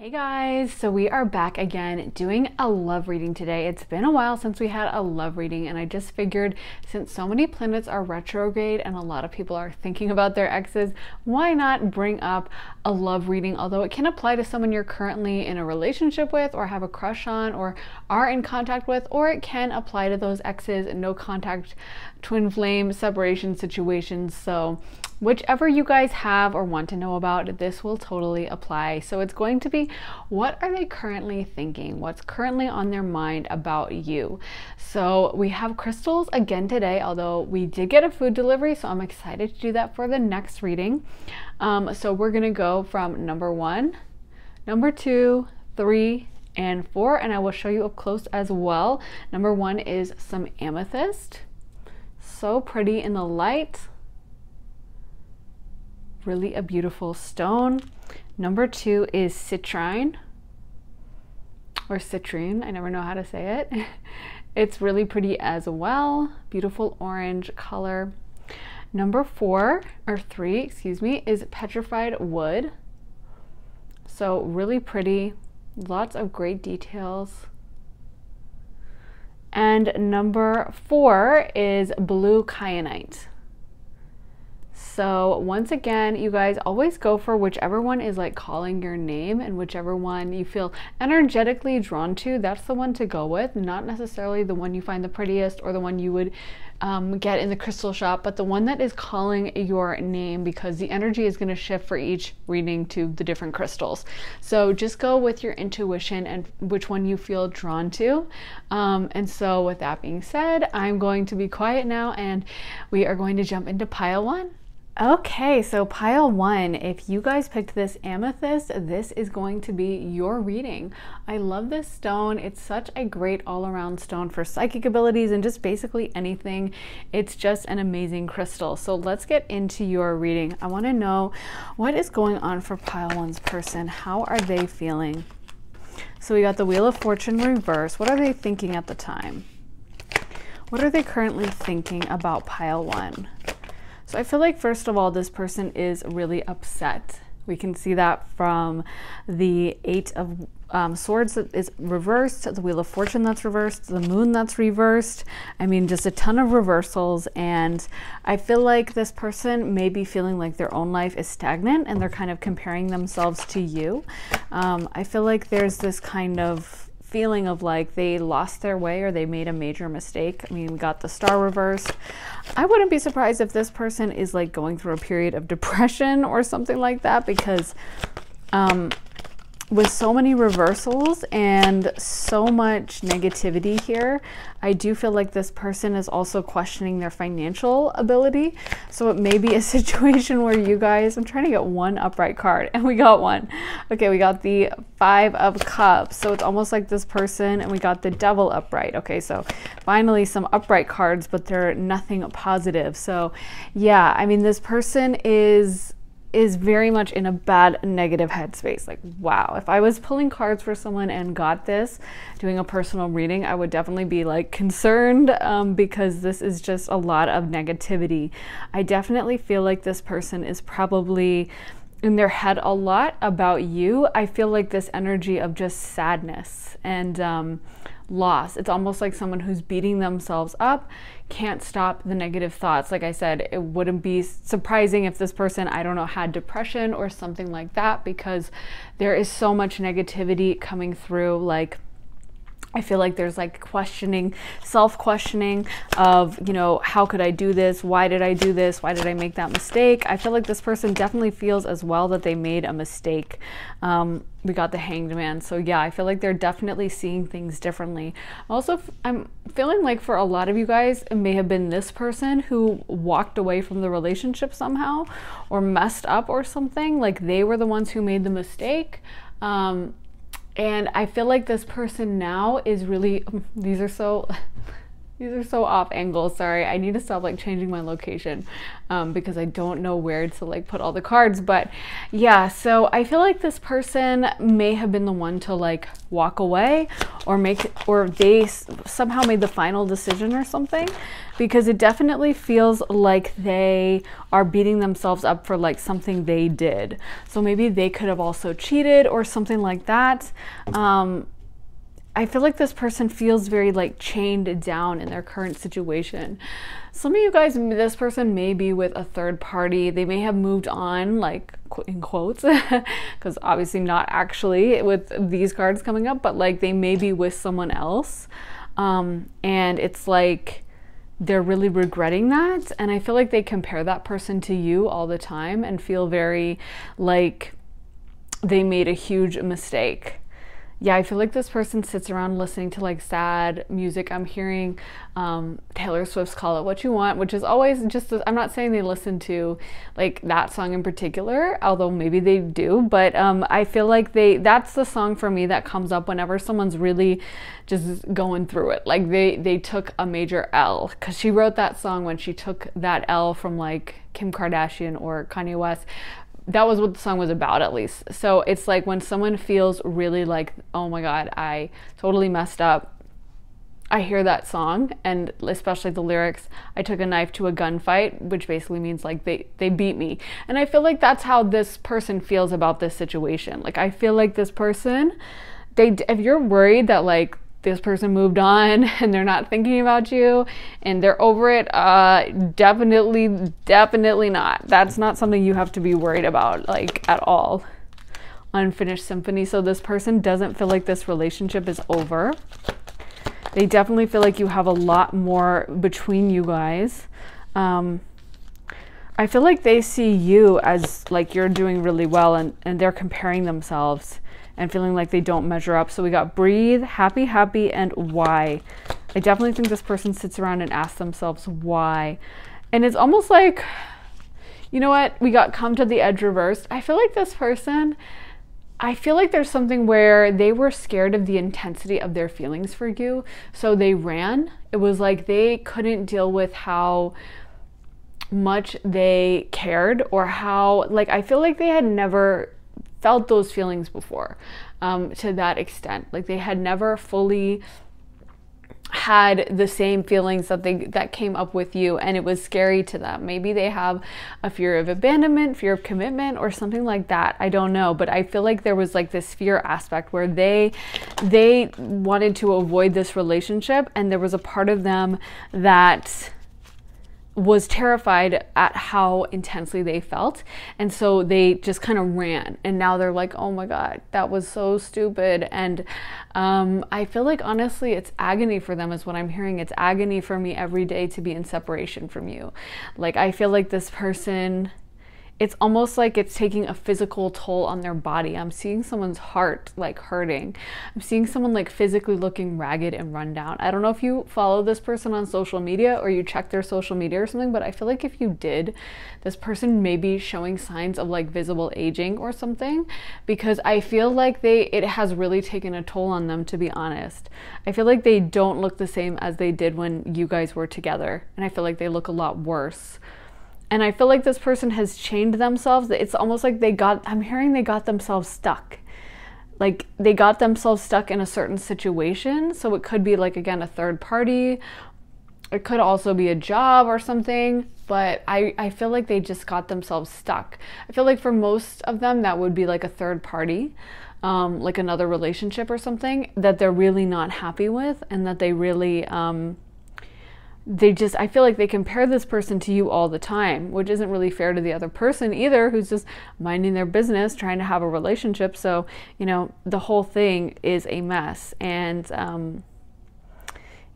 Hey guys, so we are back again doing a love reading today. It's been a while since we had a love reading, and I just figured since so many planets are retrograde and a lot of people are thinking about their exes, why not bring up a love reading? Although it can apply to someone you're currently in a relationship with or have a crush on or are in contact with, or it can apply to those exes and no contact twin flame separation situations. So whichever you guys have or want to know about, this will totally apply. So it's going to be, what are they currently thinking? What's currently on their mind about you? So we have crystals again today, although we did get a food delivery, so I'm excited to do that for the next reading. So we're gonna go from number 1, number 2, 3, and 4, and I will show you up close as well. Number 1 is some amethyst. So pretty in the light. Really a beautiful stone. Number 2 is citrine or citrine. I never know how to say it. It's really pretty as well. Beautiful orange color. Number 3, excuse me, is petrified wood. So really pretty. Lots of great details. And number 4 is blue kyanite. So once again, you guys always go for whichever one is like calling your name, and whichever one you feel energetically drawn to, that's the one to go with. Not necessarily the one you find the prettiest or the one you would get in the crystal shop, but the one that is calling your name, because the energy is going to shift for each reading to the different crystals. So just go with your intuition and which one you feel drawn to. And so with that being said, I'm going to be quiet now and we are going to jump into pile 1. Okay, so pile 1, if you guys picked this amethyst, this is going to be your reading. I love this stone. It's such a great all-around stone for psychic abilities and just basically anything. It's just an amazing crystal. So let's get into your reading. I want to know what is going on for pile 1's person. How are they feeling? So we got the Wheel of Fortune reverse. What are they thinking at the time? What are they currently thinking about pile 1? So I feel like, first of all, this person is really upset. We can see that from the 8 of Swords that is reversed, the Wheel of Fortune that's reversed, the Moon that's reversed. I mean, just a ton of reversals. And I feel like this person may be feeling like their own life is stagnant and they're kind of comparing themselves to you. I feel like there's this kind of feeling of like they lost their way or they made a major mistake. I mean, we got the Star reversed. I wouldn't be surprised if this person is like going through a period of depression or something like that, because with so many reversals and so much negativity here, I do feel like this person is also questioning their financial ability. So it may be a situation where you guys, I'm trying to get one upright card and we got one. Okay, we got the 5 of Cups. So it's almost like this person, and we got the Devil upright. Okay, so finally some upright cards, but they're nothing positive. So yeah, I mean, this person is very much in a bad negative headspace. Like, wow, if I was pulling cards for someone and got this, doing a personal reading, I would definitely be like concerned, because this is just a lot of negativity. I definitely feel like this person is probably in their head a lot about you. I feel like this energy of just sadness and loss. It's almost like someone who's beating themselves up, can't stop the negative thoughts. Like I said, it wouldn't be surprising if this person, I don't know, had depression or something like that, because there is so much negativity coming through. Like, I feel like there's like questioning, self-questioning of, you know, how could I do this? Why did I do this? Why did I make that mistake? I feel like this person definitely feels as well that they made a mistake. We got the Hanged Man. So yeah, I feel like they're definitely seeing things differently. Also, I'm feeling like for a lot of you guys, it may have been this person who walked away from the relationship somehow or messed up or something. Like they were the ones who made the mistake. And I feel like this person now is really, these are These are so off angle. Sorry, I need to stop like changing my location because I don't know where to like put all the cards. But yeah, so I feel like this person may have been the one to like walk away or they somehow made the final decision or something, because it definitely feels like they are beating themselves up for like something they did. So maybe they could have also cheated or something like that. I feel like this person feels very like chained down in their current situation. Some of you guys, this person may be with a third party. They may have moved on, like in quotes, because obviously not actually with these cards coming up, but like they may be with someone else. And it's like they're really regretting that. And I feel like they compare that person to you all the time and feel very like they made a huge mistake. Yeah, I feel like this person sits around listening to like sad music. I'm hearing Taylor Swift's Call It What You Want, which is always just, I'm not saying they listen to like that song in particular, although maybe they do, but I feel like that's the song for me that comes up whenever someone's really just going through it. Like they took a major L, because she wrote that song when she took that L from like Kim Kardashian or Kanye West. That was what the song was about, at least. So it's like when someone feels really like, oh my God, I totally messed up. I hear that song, and especially the lyrics, I took a knife to a gunfight, which basically means like they beat me. And I feel like that's how this person feels about this situation. Like I feel like this person, if you're worried that like this person moved on and they're not thinking about you and they're over it, definitely not. That's not something you have to be worried about, like at all. Unfinished symphony. So this person doesn't feel like this relationship is over. They definitely feel like you have a lot more between you guys. I feel like they see you as like you're doing really well, and they're comparing themselves and feeling like they don't measure up. So we got breathe, happy, and why. I definitely think this person sits around and asks themselves why. And it's almost like, you know what? We got come to the edge reversed. I feel like this person, I feel like there's something where they were scared of the intensity of their feelings for you. So they ran. It was like they couldn't deal with how much they cared, or how, like, I feel like they had never felt those feelings before, to that extent. Like they had never fully had the same feelings that came up with you, and it was scary to them. Maybe they have a fear of abandonment, fear of commitment, or something like that. I don't know, but I feel like there was like this fear aspect where they wanted to avoid this relationship, and there was a part of them that was terrified at how intensely they felt, and so they just kind of ran, and now they're like, oh my God, that was so stupid. And I feel like honestly it's agony for them is what I'm hearing. It's agony for me every day to be in separation from you. Like I feel like this person, it's almost like it's taking a physical toll on their body. I'm seeing someone's heart like hurting. I'm seeing someone like physically looking ragged and run down. I don't know if you follow this person on social media or you check their social media or something, but I feel like if you did, this person may be showing signs of like visible aging or something, because I feel like it has really taken a toll on them, to be honest. I feel like they don't look the same as they did when you guys were together, and I feel like they look a lot worse. And I feel like this person has chained themselves. It's almost like I'm hearing they got themselves stuck. Like they got themselves stuck in a certain situation. So it could be like, again, a third party. It could also be a job or something. But I feel like they just got themselves stuck. I feel like for most of them, that would be like a third party, like another relationship or something that they're really not happy with, and that they really, I feel like they compare this person to you all the time, which isn't really fair to the other person either, who's just minding their business, trying to have a relationship. So, you know, the whole thing is a mess. And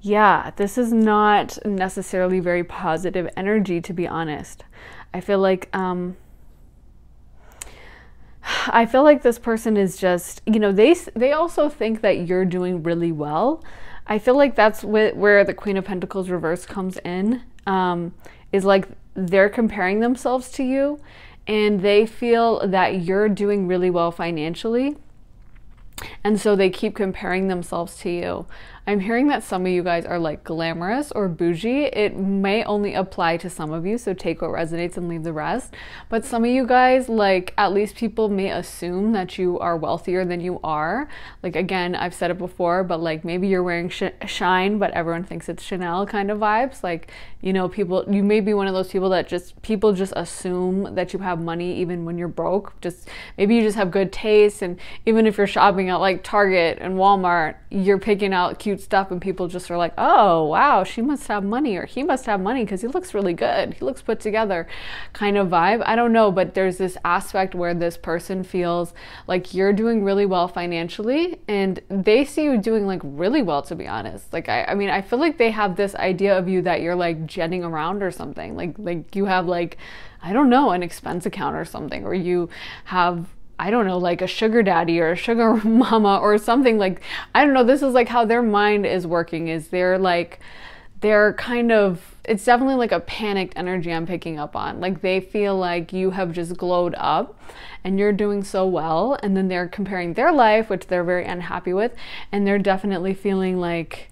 yeah, this is not necessarily very positive energy, to be honest. I feel like this person is just, you know, they also think that you're doing really well. I feel like that's where the Queen of Pentacles reverse comes in, is like they're comparing themselves to you, and they feel that you're doing really well financially, And so they keep comparing themselves to you. I'm hearing that some of you guys are like glamorous or bougie. It may only apply to some of you, so take what resonates and leave the rest. But some of you guys, like, at least people may assume that you are wealthier than you are. Like, again, I've said it before, but like maybe you're wearing Shine, but everyone thinks it's Chanel kind of vibes. Like, you know, you may be one of those people that people just assume that you have money even when you're broke. Just maybe you just have good taste, and even if you're shopping at like Target and Walmart, you're picking out cute stuff and people just are like, oh wow, she must have money, or he must have money because he looks really good, he looks put together kind of vibe. I don't know, but there's this aspect where this person feels like you're doing really well financially, and they see you doing like really well, to be honest. Like I mean, I feel like they have this idea of you that you're like jetting around or something, like you have like, I don't know, an expense account or something, or you have, I don't know, like a sugar daddy or a sugar mama or something. Like, I don't know, this is like how their mind is working, is they're kind of, it's definitely like a panicked energy I'm picking up on. Like they feel like you have just glowed up and you're doing so well, and then they're comparing their life, which they're very unhappy with, and they're definitely feeling like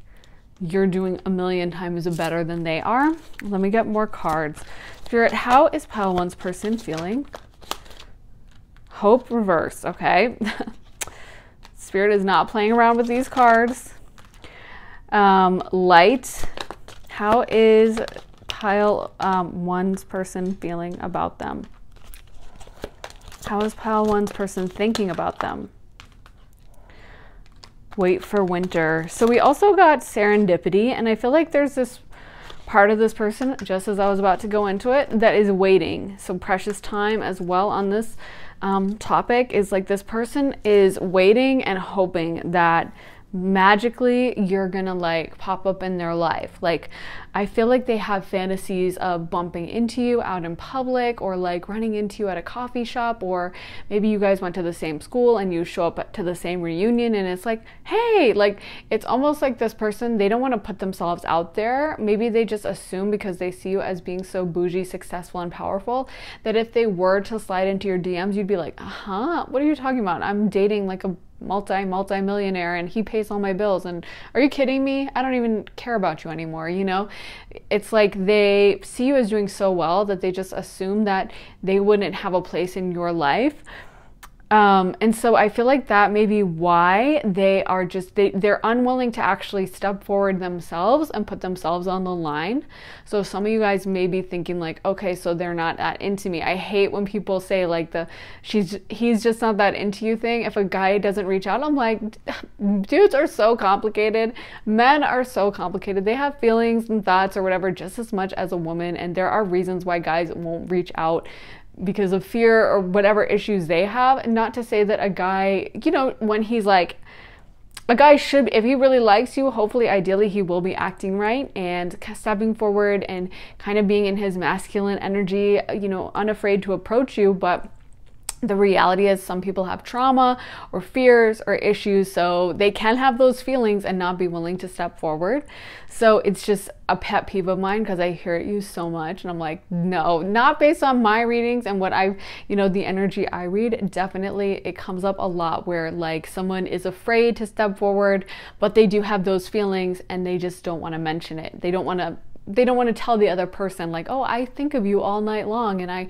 you're doing a million times better than they are. Let me get more cards. Spirit, how is Pile 1's person feeling? Hope reverse, okay? Spirit is not playing around with these cards. Light, how is Pile 1's person feeling about them? How is Pile 1's person thinking about them? Wait for winter. So we also got serendipity, and I feel like there's this part of this person, just as I was about to go into it, that is waiting. So precious time as well on this topic is like this person is waiting and hoping that magically you're gonna like pop up in their life. Like I feel like they have fantasies of bumping into you out in public, or like running into you at a coffee shop, or maybe you guys went to the same school and you show up to the same reunion and it's like, hey, like it's almost like this person, they don't want to put themselves out there. Maybe they just assume, because they see you as being so bougie, successful, and powerful, that if they were to slide into your DMs, you'd be like, what are you talking about? I'm dating like a multi-millionaire and he pays all my bills, and are you kidding me? I don't even care about you anymore, you know? It's like they see you as doing so well that they just assume that they wouldn't have a place in your life. And so I feel like that may be why they are just, they're unwilling to actually step forward themselves and put themselves on the line. So some of you guys may be thinking like, okay, so they're not that into me. I hate when people say like he's just not that into you thing. If a guy doesn't reach out, I'm like, dudes are so complicated. Men are so complicated. They have feelings and thoughts or whatever just as much as a woman. And there are reasons why guys won't reach out, because of fear or whatever issues they have. And not to say that a guy, you know, when he's like, a guy should, if he really likes you, hopefully, ideally, he will be acting right and stepping forward and kind of being in his masculine energy, you know, unafraid to approach you. But the reality is some people have trauma or fears or issues, so they can have those feelings and not be willing to step forward. So it's just a pet peeve of mine, because I hear it used so much and I'm like, no, not based on my readings and what I've, you know, the energy I read. Definitely it comes up a lot where like someone is afraid to step forward, but they do have those feelings and they just don't want to mention it. They don't want to tell the other person like, oh, I think of you all night long and I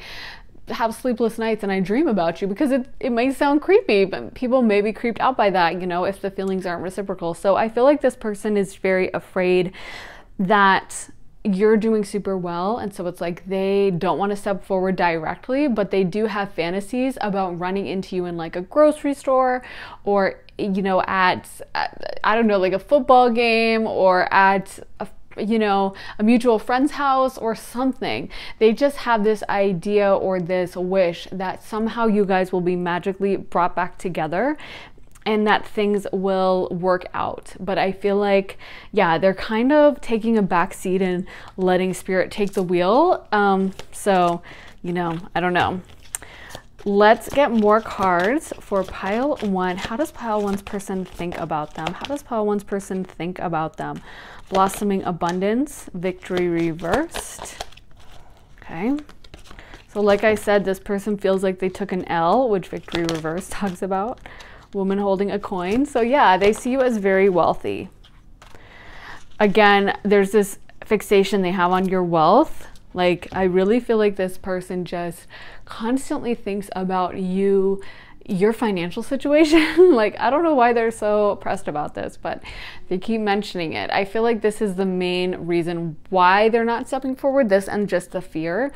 have sleepless nights and I dream about you, because it might sound creepy, but people may be creeped out by that, you know, if the feelings aren't reciprocal. So I feel like this person is very afraid that you're doing super well, and so it's like they don't want to step forward directly, but they do have fantasies about running into you in like a grocery store, or you know, at I don't know, like a football game, or at you know, a mutual friend's house or something. They just have this idea or this wish that somehow you guys will be magically brought back together and that things will work out. But I feel like, yeah, they're kind of taking a back seat and letting spirit take the wheel. So, you know, I don't know. Let's get more cards for Pile 1. How does Pile 1's person think about them? How does Pile 1's person think about them? Blossoming abundance, victory reversed. Okay. So like I said, this person feels like they took an L, which victory reversed talks about. woman holding a coin. So yeah, they see you as very wealthy. Again, there's this fixation they have on your wealth. Like, I really feel like this person just constantly thinks about you, your financial situation. Like, I don't know why they're so pressed about this, but they keep mentioning it. I feel like this is the main reason why they're not stepping forward, this and just the fear.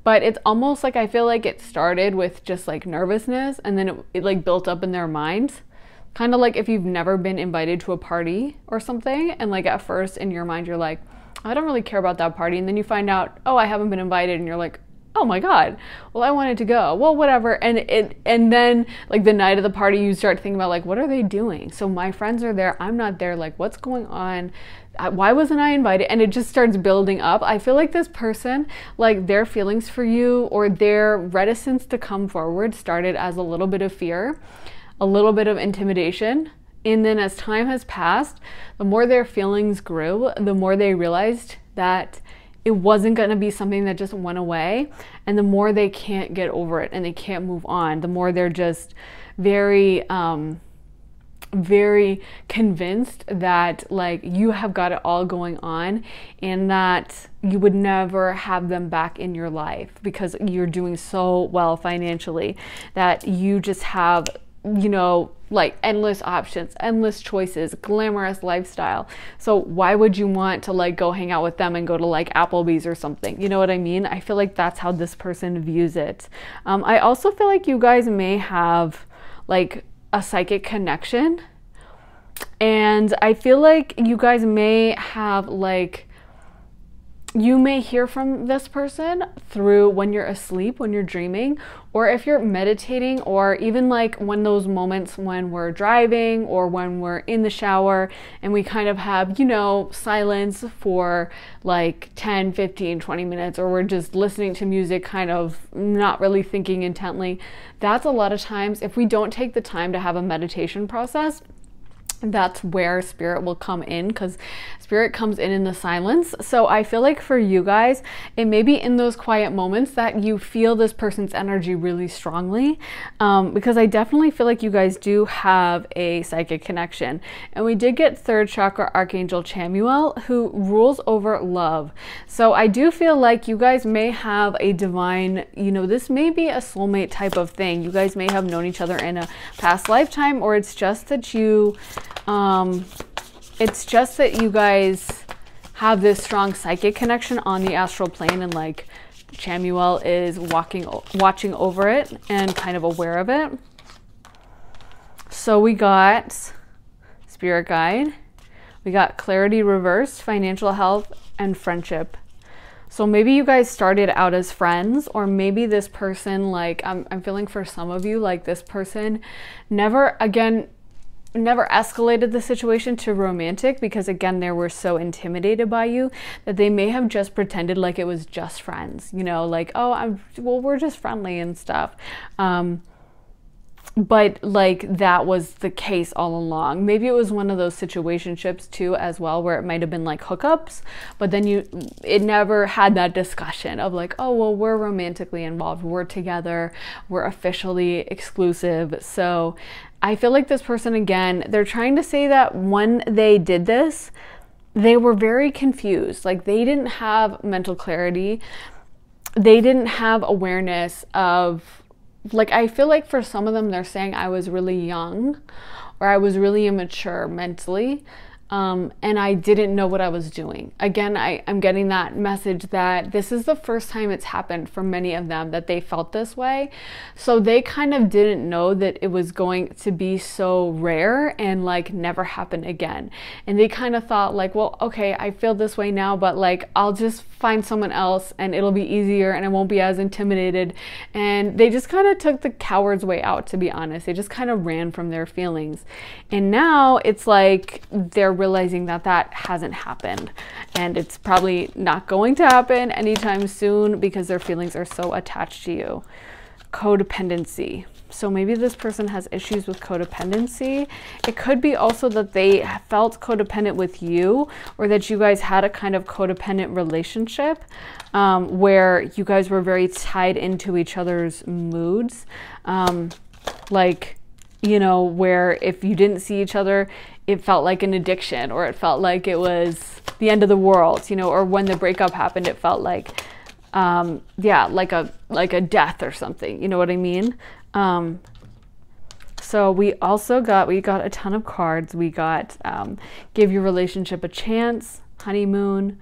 But it's almost like I feel like it started with just like nervousness, and then it like built up in their minds. Kind of like if you've never been invited to a party or something, and like at first in your mind you're like, I don't really care about that party, and then you find out, oh, I haven't been invited, and you're like, oh my God, well, I wanted to go, well, whatever. And then like the night of the party, you start thinking about like, what are they doing? So my friends are there, I'm not there, like what's going on? Why wasn't I invited? And it just starts building up. I feel like this person, like their feelings for you or their reticence to come forward started as a little bit of fear, a little bit of intimidation. And then as time has passed, the more their feelings grew, the more they realized that it wasn't going to be something that just went away. And the more they can't get over it and they can't move on, the more they're just very, very convinced that like you have got it all going on and that you would never have them back in your life because you're doing so well financially, that you just have, you know, like endless options, endless choices, glamorous lifestyle. So why would you want to like go hang out with them and go to like Applebee's or something? You know what I mean? I feel like that's how this person views it. I also feel like you guys may have like a psychic connection, and I feel like you guys may have like, you may hear from this person through when you're asleep, when you're dreaming, or if you're meditating, or even like when those moments when we're driving or when we're in the shower and we kind of have, you know, silence for like 10, 15, 20 minutes, or we're just listening to music, kind of not really thinking intently. That's a lot of times, if we don't take the time to have a meditation process, that's where spirit will come in, because spirit comes in the silence. So I feel like for you guys, it may be in those quiet moments that you feel this person's energy really strongly, because I definitely feel like you guys do have a psychic connection. And we did get third chakra Archangel Chamuel, who rules over love. So I do feel like you guys may have a divine, you know, this may be a soulmate type of thing. You guys may have known each other in a past lifetime, or it's just that you guys have this strong psychic connection on the astral plane, and like Chamuel is watching over it and kind of aware of it. So we got spirit guide, we got clarity reversed, financial health, and friendship. So maybe you guys started out as friends, or maybe this person, like I'm feeling for some of you, like this person never escalated the situation to romantic, because again, they were so intimidated by you that they may have just pretended like it was just friends, you know, like, oh, we're just friendly and stuff. But like that was the case all along. Maybe it was one of those situationships too as well, where it might have been like hookups, but then it never had that discussion of like, oh, well, we're romantically involved, we're together, we're officially exclusive. So I feel like this person, again, they're trying to say that when they did this, they were very confused. Like they didn't have mental clarity. They didn't have awareness of, like, I feel like for some of them, they're saying I was really young, or I was really immature mentally, and I didn't know what I was doing. Again, I'm getting that message that this is the first time it's happened for many of them that they felt this way. So they kind of didn't know that it was going to be so rare and like never happen again. And they kind of thought like, well, okay, I feel this way now, but like I'll just find someone else and it'll be easier and I won't be as intimidated. And they just kind of took the coward's way out, to be honest. They just kind of ran from their feelings. And now it's like they're realizing that that hasn't happened, and it's probably not going to happen anytime soon because their feelings are so attached to you. Codependency. So maybe this person has issues with codependency. It could be also that they felt codependent with you, or that you guys had a kind of codependent relationship where you guys were very tied into each other's moods. Like you know, where if you didn't see each other, it felt like an addiction, or it felt like it was the end of the world, you know, or when the breakup happened, it felt like, yeah, like a death or something, you know what I mean? So we got a ton of cards. We got, give your relationship a chance, honeymoon,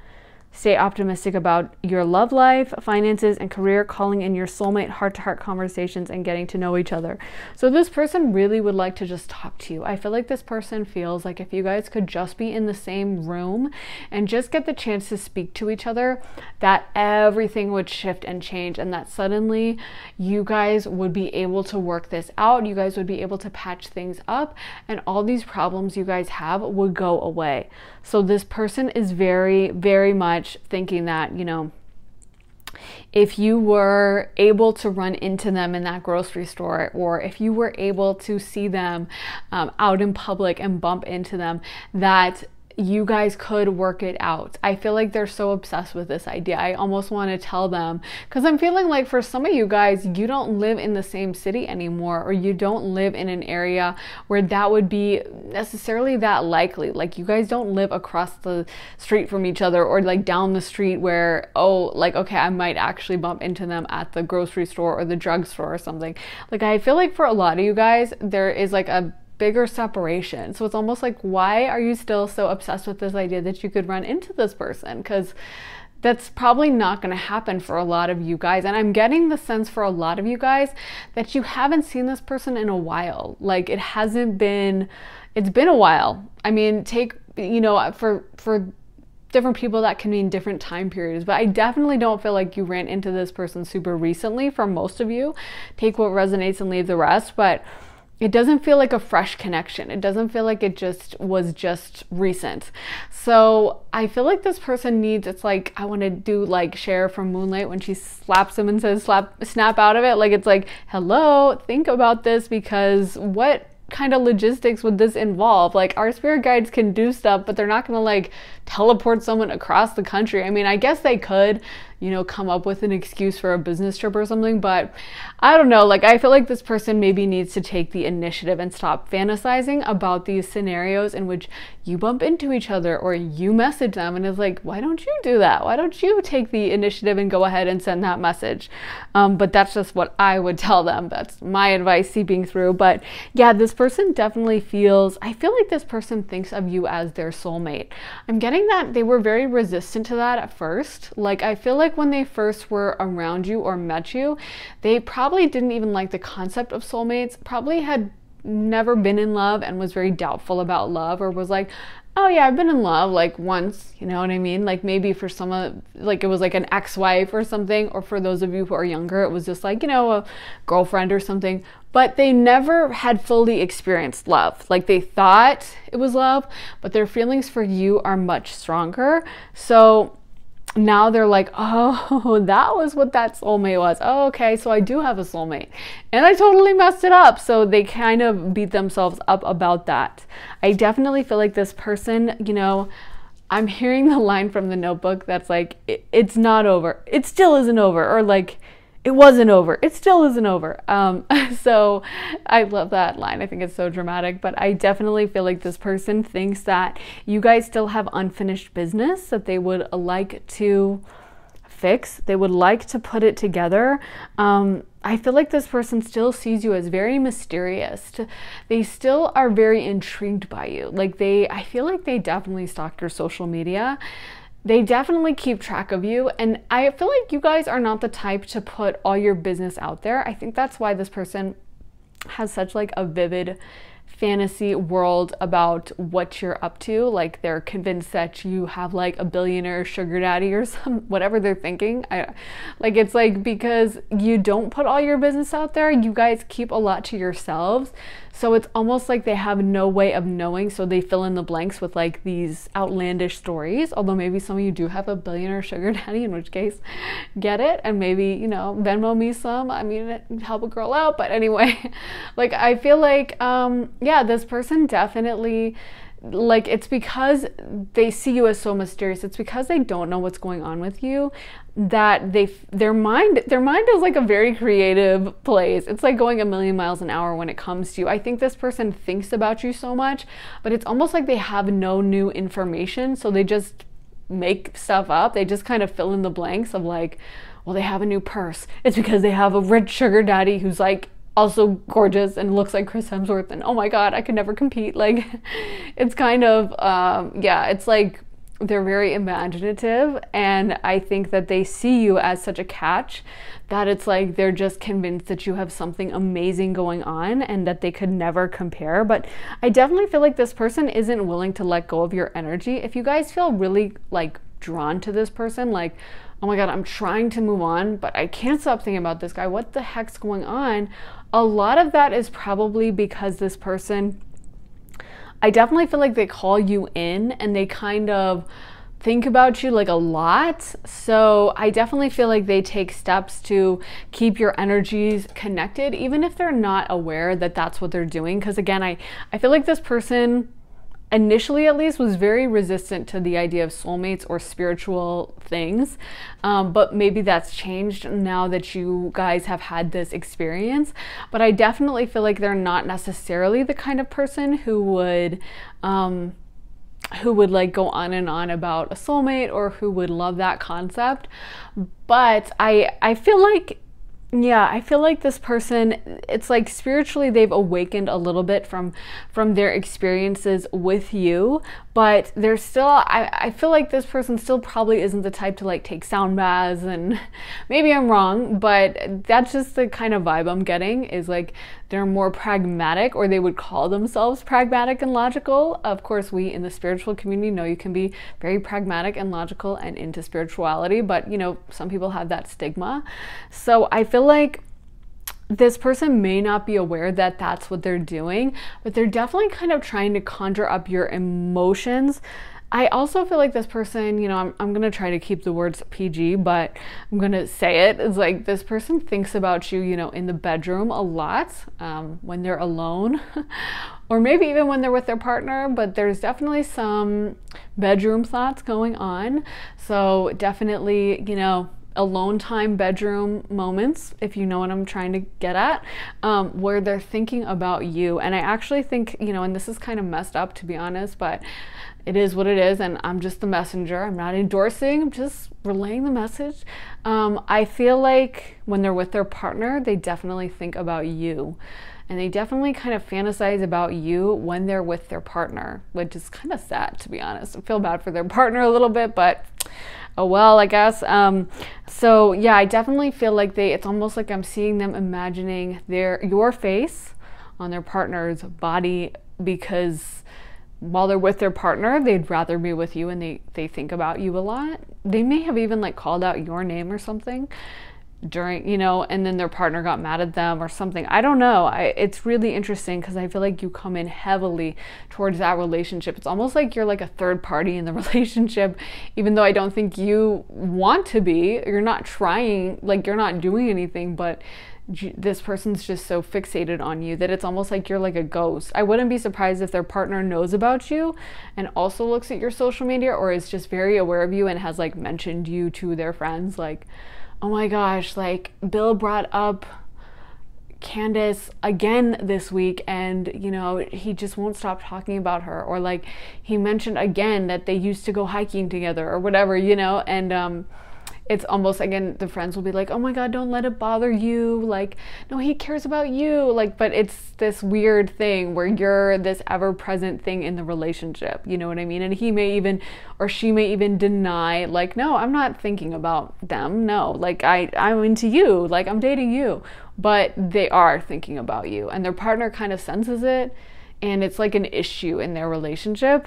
stay optimistic about your love life, finances, and career, calling in your soulmate, heart-to-heart conversations, and getting to know each other. So this person really would like to just talk to you. I feel like this person feels like if you guys could just be in the same room and just get the chance to speak to each other, that everything would shift and change, and that suddenly you guys would be able to work this out. You guys would be able to patch things up, and all these problems you guys have would go away. So this person is very, very much thinking that, you know, if you were able to run into them in that grocery store, or if you were able to see them out in public and bump into them, that you guys could work it out. I feel like they're so obsessed with this idea. I almost want to tell them, because I'm feeling like for some of you guys, you don't live in the same city anymore, or you don't live in an area where that would be necessarily that likely. Like you guys don't live across the street from each other, or like down the street where, oh, like, okay, I might actually bump into them at the grocery store or the drugstore or something. Like I feel like for a lot of you guys, there is like a bigger separation. So it's almost like, why are you still so obsessed with this idea that you could run into this person? Because that's probably not going to happen for a lot of you guys. And I'm getting the sense for a lot of you guys that you haven't seen this person in a while. Like it's been a while. I mean, take, you know, for different people that can mean different time periods, but I definitely don't feel like you ran into this person super recently. For most of you, take what resonates and leave the rest. But it doesn't feel like a fresh connection. It doesn't feel like it was just recent. So I feel like this person needs, it's like, I want to do like Cher from Moonlight when she slaps him and says, snap out of it. Like, it's like, hello, think about this, because what kind of logistics would this involve? Like, our spirit guides can do stuff, but they're not going to like teleport someone across the country. I mean, I guess they could, you know, come up with an excuse for a business trip or something, but I don't know. Like, I feel like this person maybe needs to take the initiative and stop fantasizing about these scenarios in which you bump into each other or you message them, and it's like, why don't you do that? Why don't you take the initiative and go ahead and send that message? But that's just what I would tell them. That's my advice seeping through. But yeah, this person definitely feels, I feel like this person thinks of you as their soulmate. I'm getting that they were very resistant to that at first. Like, I feel like when they first were around you or met you, they probably didn't even like the concept of soulmates, probably had never been in love and was very doubtful about love, or was like, oh yeah, I've been in love like once, you know what I mean? Like maybe for some, like it was like an ex-wife or something, or for those of you who are younger, it was just like, you know, a girlfriend or something, but they never had fully experienced love. Like they thought it was love, but their feelings for you are much stronger. So now they're like, oh, that was what that soulmate was. Oh, okay, so I do have a soulmate and I totally messed it up. So they kind of beat themselves up about that. I definitely feel like this person, you know, I'm hearing the line from The Notebook that's like, it's not over. It still isn't over. Or like, it wasn't over. It still isn't over. So I love that line. I think it's so dramatic, but I definitely feel like this person thinks that you guys still have unfinished business that they would like to fix. They would like to put it together. I feel like this person still sees you as very mysterious. They still are very intrigued by you. Like I feel like they definitely stalk your social media. They definitely keep track of you, and I feel like you guys are not the type to put all your business out there. I think that's why this person has such like a vivid fantasy world about what you're up to. Like they're convinced that you have like a billionaire sugar daddy or whatever they're thinking. It's like, because you don't put all your business out there, you guys keep a lot to yourselves. So it's almost like they have no way of knowing, so they fill in the blanks with like these outlandish stories. Although maybe some of you do have a billionaire sugar daddy, in which case, get it, and maybe, you know, Venmo me some. I mean, help a girl out. But anyway, like I feel like, yeah, this person definitely like, it's because they see you as so mysterious. It's because they don't know what's going on with you, that their mind is like a very creative place. It's like going a million miles an hour when it comes to you. I think this person thinks about you so much, but it's almost like they have no new information, so they just make stuff up. They just kind of fill in the blanks of like, well, they have a new purse. It's because they have a rich sugar daddy who's like also gorgeous and looks like Chris Hemsworth, and oh my god, I could never compete. Like, it's kind of yeah, it's like they're very imaginative, and I think that they see you as such a catch that it's like they're just convinced that you have something amazing going on and that they could never compare. But I definitely feel like this person isn't willing to let go of your energy. If you guys feel really like drawn to this person, like, oh my god, I'm trying to move on, but I can't stop thinking about this guy, what the heck's going on? A lot of that is probably because this person, I definitely feel like they call you in and they kind of think about you like a lot. So I definitely feel like they take steps to keep your energies connected, even if they're not aware that that's what they're doing. Because again, I feel like this person, initially at least, was very resistant to the idea of soulmates or spiritual things, but maybe that's changed now that you guys have had this experience. But I definitely feel like they're not necessarily the kind of person who would like go on and on about a soulmate, or who would love that concept. But I feel like, yeah, I feel like this person, it's like spiritually they've awakened a little bit from their experiences with you, but they're still, I feel like this person still probably isn't the type to like take sound baths, and maybe I'm wrong, but that's just the kind of vibe I'm getting, is like they're more pragmatic, or they would call themselves pragmatic and logical. Of course, we in the spiritual community know you can be very pragmatic and logical and into spirituality, but you know, some people have that stigma. So I feel like this person may not be aware that that's what they're doing, but they're definitely kind of trying to conjure up your emotions. I also feel like this person, you know, I'm going to try to keep the words PG, but I'm going to say it. It's like this person thinks about you, you know, in the bedroom a lot, when they're alone, or maybe even when they're with their partner, but there's definitely some bedroom thoughts going on. So definitely, you know, alone time bedroom moments, if you know what I'm trying to get at, where they're thinking about you. And I actually think, you know, and this is kind of messed up to be honest, but it is what it is, and I'm just the messenger. I'm not endorsing, I'm just relaying the message. I feel like when they're with their partner, they definitely think about you, and they definitely kind of fantasize about you when they're with their partner, which is kind of sad to be honest. I feel bad for their partner a little bit, but oh well, I guess. So yeah, I definitely feel like it's almost like I'm seeing them imagining your face on their partner's body, because while they're with their partner, they'd rather be with you, and they think about you a lot. They may have even like called out your name or something during, you know, and then their partner got mad at them or something. I don't know. It's really interesting because I feel like you come in heavily towards that relationship. It's almost like you're like a third party in the relationship, even though I don't think you want to be. You're not trying, like you're not doing anything, but this person's just so fixated on you that it's almost like you're like a ghost. I wouldn't be surprised if their partner knows about you and also looks at your social media, or is just very aware of you and has like mentioned you to their friends, like, oh my gosh, like Bill brought up Candace again this week, and you know, he just won't stop talking about her, or like he mentioned again that they used to go hiking together or whatever, you know. And it's almost, again, the friends will be like, oh my god, don't let it bother you, like, no, he cares about you, like, but it's this weird thing where you're this ever-present thing in the relationship, you know what I mean? And he may even, or she may even deny, like, no, I'm not thinking about them, no, like, I'm into you, like, I'm dating you, but they are thinking about you, and their partner kind of senses it, and it's like an issue in their relationship.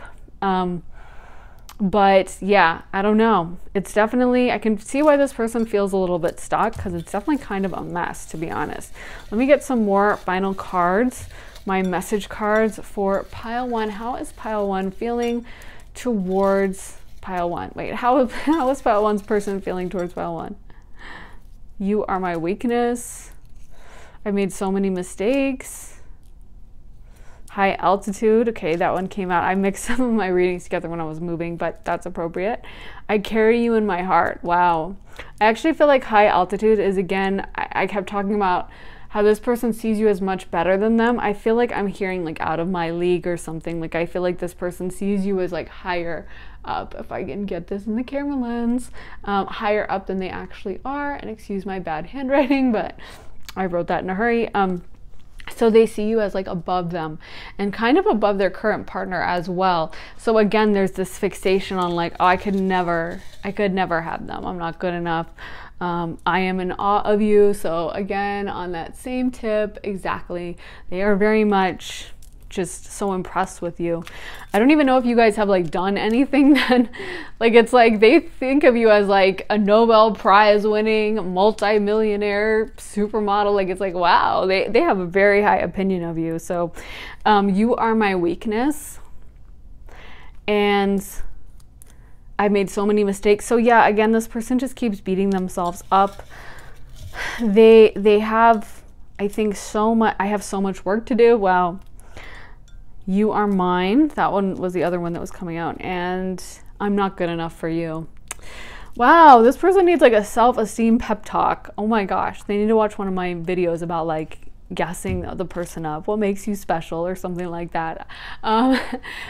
But yeah, I don't know. It's definitely, I can see why this person feels a little bit stuck, because it's definitely kind of a mess, to be honest. Let me get some more final cards, my message cards for pile one. How is pile one feeling towards pile one? Wait, how is pile one's person feeling towards pile one? You are my weakness. I made so many mistakes. High altitude. Okay, that one came out. I mixed some of my readings together when I was moving, but that's appropriate. I carry you in my heart. Wow. I actually feel like high altitude is, again, I kept talking about how this person sees you as much better than them. I feel like I'm hearing like out of my league or something. Like I feel like this person sees you as like higher up, if I can get this in the camera lens, higher up than they actually are. And excuse my bad handwriting, but I wrote that in a hurry. So they see you as like above them and kind of above their current partner as well. So again, there's this fixation on like, oh, I could never have them. I'm not good enough. I am in awe of you. So again, on that same tip, exactly. They are very much just so impressed with you. I don't even know if you guys have like done anything then. Like it's like they think of you as like a Nobel Prize winning multi-millionaire supermodel. Like it's like, wow, they have a very high opinion of you. So you are my weakness and I've made so many mistakes. So yeah, again, this person just keeps beating themselves up. They have, I think, so much. I have so much work to do. Wow. You are mine. That one was the other one that was coming out. And I'm not good enough for you. Wow, this person needs like a self-esteem pep talk. Oh my gosh. They need to watch one of my videos about like gassing the person up, what makes you special or something like that,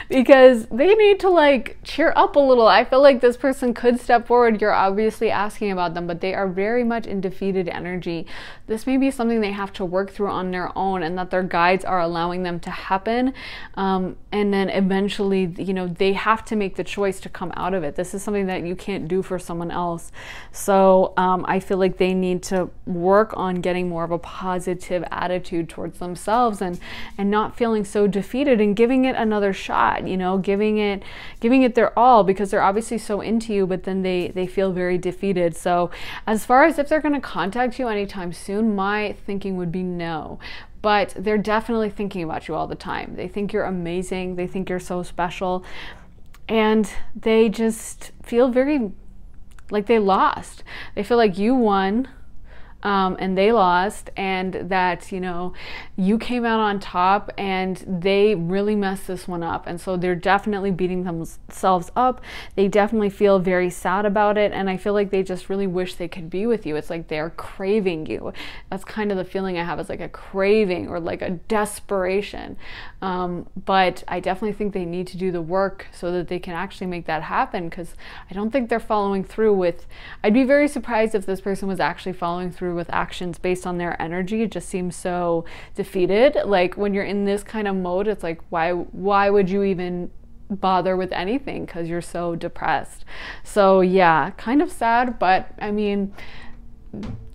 because they need to like cheer up a little. I feel like this person could step forward. You're obviously asking about them, but they are very much in defeated energy. This may be something they have to work through on their own and that their guides are allowing them to happen, and then eventually, you know, they have to make the choice to come out of it. This is something that you can't do for someone else. So I feel like they need to work on getting more of a positive attitude towards themselves and not feeling so defeated and giving it another shot, you know, giving it their all, because they're obviously so into you, but then they feel very defeated. So as far as if they're going to contact you anytime soon, my thinking would be no. But they're definitely thinking about you all the time. They think you're amazing. They think you're so special. And they just feel very like they lost. They feel like you won and they lost, and that, you know, you came out on top and they really messed this one up. And so they're definitely beating themselves up. They definitely feel very sad about it. And I feel like they just really wish they could be with you. It's like they're craving you. That's kind of the feeling I have, is like a craving or like a desperation. But I definitely think they need to do the work so that they can actually make that happen, because I don't think they're following through with, I'd be very surprised if this person was actually following through with actions based on their energy. It just seems so defeated. Like when you're in this kind of mode, it's like, why would you even bother with anything, because you're so depressed. So yeah, kind of sad, but I mean,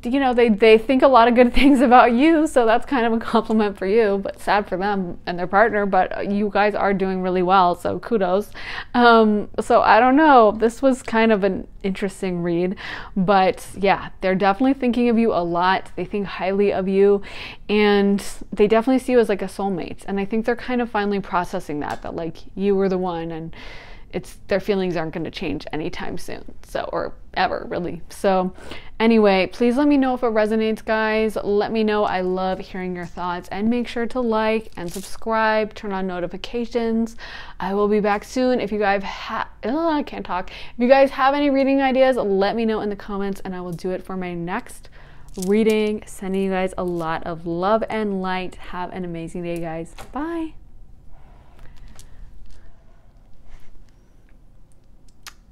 you know, they think a lot of good things about you, so that's kind of a compliment for you, but sad for them and their partner. But you guys are doing really well, so kudos. So I don't know, this was kind of an interesting read, but yeah, they're definitely thinking of you a lot. They think highly of you, and they definitely see you as like a soulmate. And I think they're kind of finally processing that like you were the one, and their feelings aren't going to change anytime soon, so, or ever really. So anyway, please let me know if it resonates, guys. Let me know. I love hearing your thoughts, and make sure to like and subscribe, turn on notifications. I will be back soon. If you guys I can't talk. If you guys have any reading ideas, let me know in the comments and I will do it for my next reading. Sending you guys a lot of love and light. Have an amazing day, guys. Bye.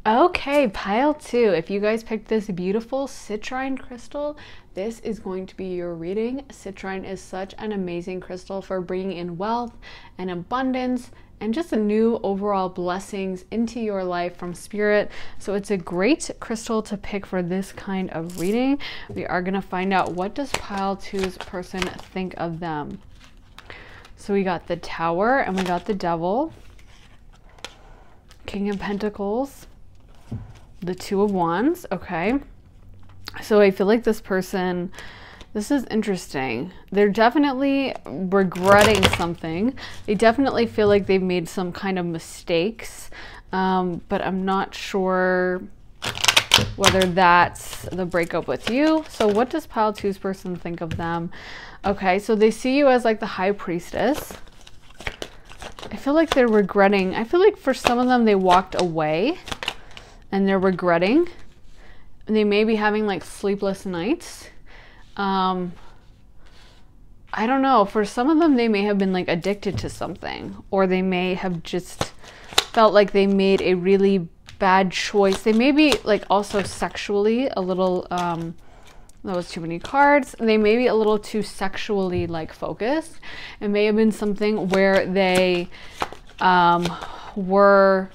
Okay, pile 2. If you guys picked this beautiful citrine crystal, this is going to be your reading. Citrine is such an amazing crystal for bringing in wealth and abundance and just a new overall blessings into your life from spirit. So it's a great crystal to pick for this kind of reading. We are going to find out, what does pile 2's person think of them? So we got the Tower and we got the Devil, King of Pentacles, the Two of Wands. Okay, so I feel like this person, this is interesting. They're definitely regretting something. They definitely feel like they've made some kind of mistakes, but I'm not sure whether that's the breakup with you. So what does pile 2's person think of them? Okay, so they see you as like the High Priestess. I feel like they're regretting. I feel like for some of them, they walked away and they're regretting. They may be having like sleepless nights. I don't know. For some of them, they may have been like addicted to something, or they may have just felt like they made a really bad choice. They may be like also sexually a little, that was too many cards. They may be a little too sexually like focused. It may have been something where they were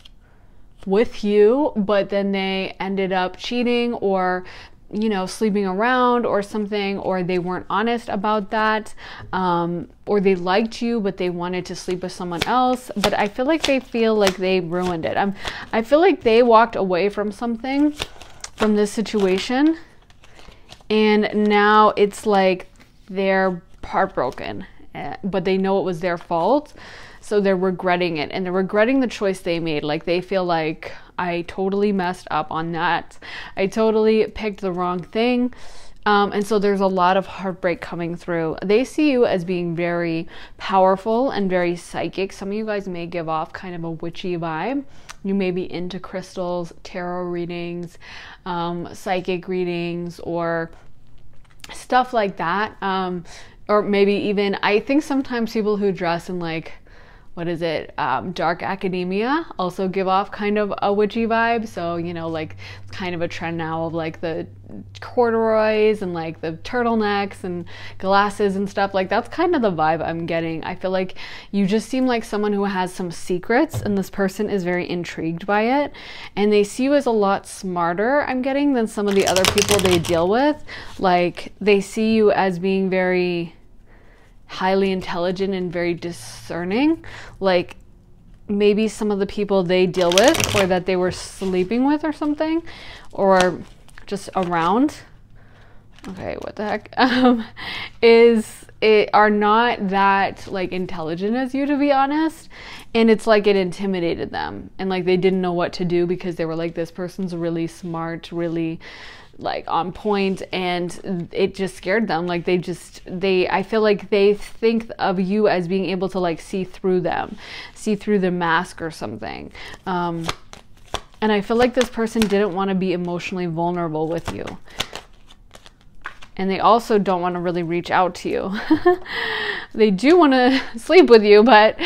with you, but then they ended up cheating or, you know, sleeping around or something, or they weren't honest about that, or they liked you but they wanted to sleep with someone else. But I feel like they feel like they ruined it. I feel like they walked away from something, from this situation, and now it's like they're heartbroken, but they know it was their fault. So they're regretting it, and they're regretting the choice they made. Like they feel like, I totally messed up on that. I totally picked the wrong thing. And so there's a lot of heartbreak coming through. They see you as being very powerful and very psychic. Some of you guys may give off kind of a witchy vibe. You may be into crystals, tarot readings, psychic readings, or stuff like that. Or maybe even, I think sometimes people who dress in like, what is it, dark academia also give off kind of a witchy vibe. So, you know, like it's kind of a trend now of like the corduroys and like the turtlenecks and glasses and stuff. Like that's kind of the vibe I'm getting. I feel like you just seem like someone who has some secrets, and this person is very intrigued by it, and they see you as a lot smarter, I'm getting, than some of the other people they deal with. Like they see you as being very highly intelligent and very discerning. Like maybe some of the people they deal with, or that they were sleeping with or something, or just around, okay, what the heck, are not that like intelligent as you, to be honest. And it's like it intimidated them, and like they didn't know what to do, because they were like, this person's really smart, really like on point, and it just scared them. Like I feel like they think of you as being able to like see through them, see through the mask or something. And I feel like this person didn't want to be emotionally vulnerable with you. And they also don't want to really reach out to you. They do want to sleep with you, but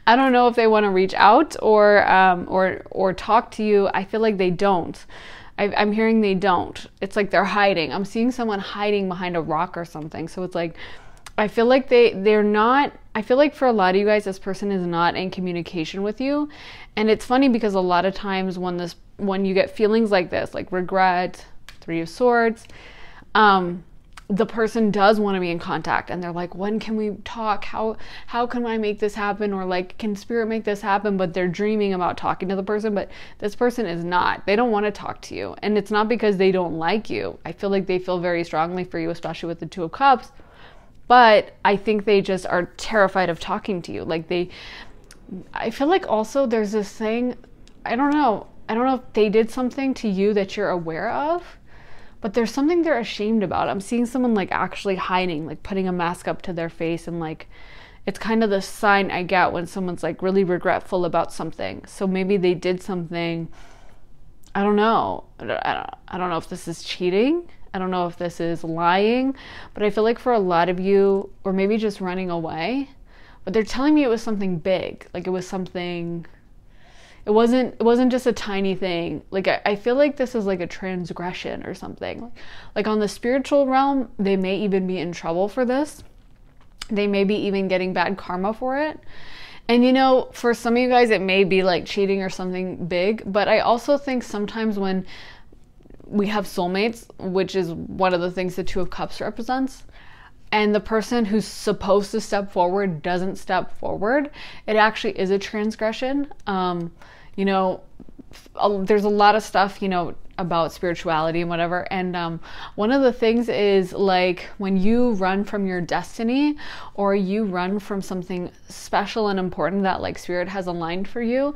I don't know if they want to reach out or talk to you. I feel like they don't. I'm hearing they don't. It's like they're hiding. I'm seeing someone hiding behind a rock or something. So it's like, I feel like they're not, I feel like for a lot of you guys, this person is not in communication with you. And it's funny because a lot of times when you get feelings like this, like regret, Three of Swords, the person does want to be in contact, and they're like, when can we talk? How can I make this happen? Or like, can spirit make this happen? But they're dreaming about talking to the person, but this person is not. They don't want to talk to you. And it's not because they don't like you. I feel like they feel very strongly for you, especially with the Two of Cups. But I think they just are terrified of talking to you. Like I feel like also there's this thing, I don't know if they did something to you that you're aware of, but there's something they're ashamed about. I'm seeing someone like actually hiding, like putting a mask up to their face, and like it's kind of the sign I get when someone's like really regretful about something. So maybe they did something, I don't know. I don't know if this is cheating. I don't know if this is lying, but I feel like for a lot of you, or maybe just running away, but they're telling me it was something big. Like it was something, it wasn't just a tiny thing. Like I feel like this is like a transgression or something. Like on the spiritual realm, they may even be in trouble for this. They may be even getting bad karma for it. And you know, for some of you guys, it may be like cheating or something big. But I also think sometimes when we have soulmates, which is one of the things the Two of Cups represents, and the person who's supposed to step forward doesn't step forward, it actually is a transgression. You know, there's a lot of stuff, you know, about spirituality and whatever. And one of the things is like when you run from your destiny, or you run from something special and important that like spirit has aligned for you,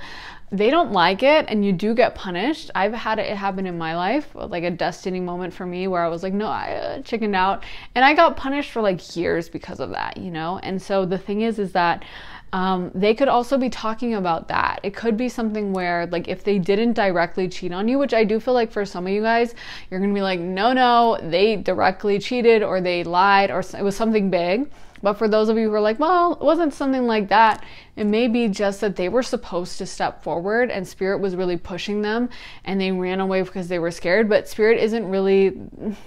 they don't like it, and you do get punished. I've had it happen in my life, like a destiny moment for me where I was like, no, I chickened out, and I got punished for like years because of that, you know? And so the thing is that They could also be talking about that. It could be something where, like, if they didn't directly cheat on you, which I do feel like for some of you guys, you're gonna be like, no, they directly cheated or they lied or it was something big. But for those of you who are like, well, it wasn't something like that, it may be just that they were supposed to step forward and Spirit was really pushing them and they ran away because they were scared. But Spirit isn't really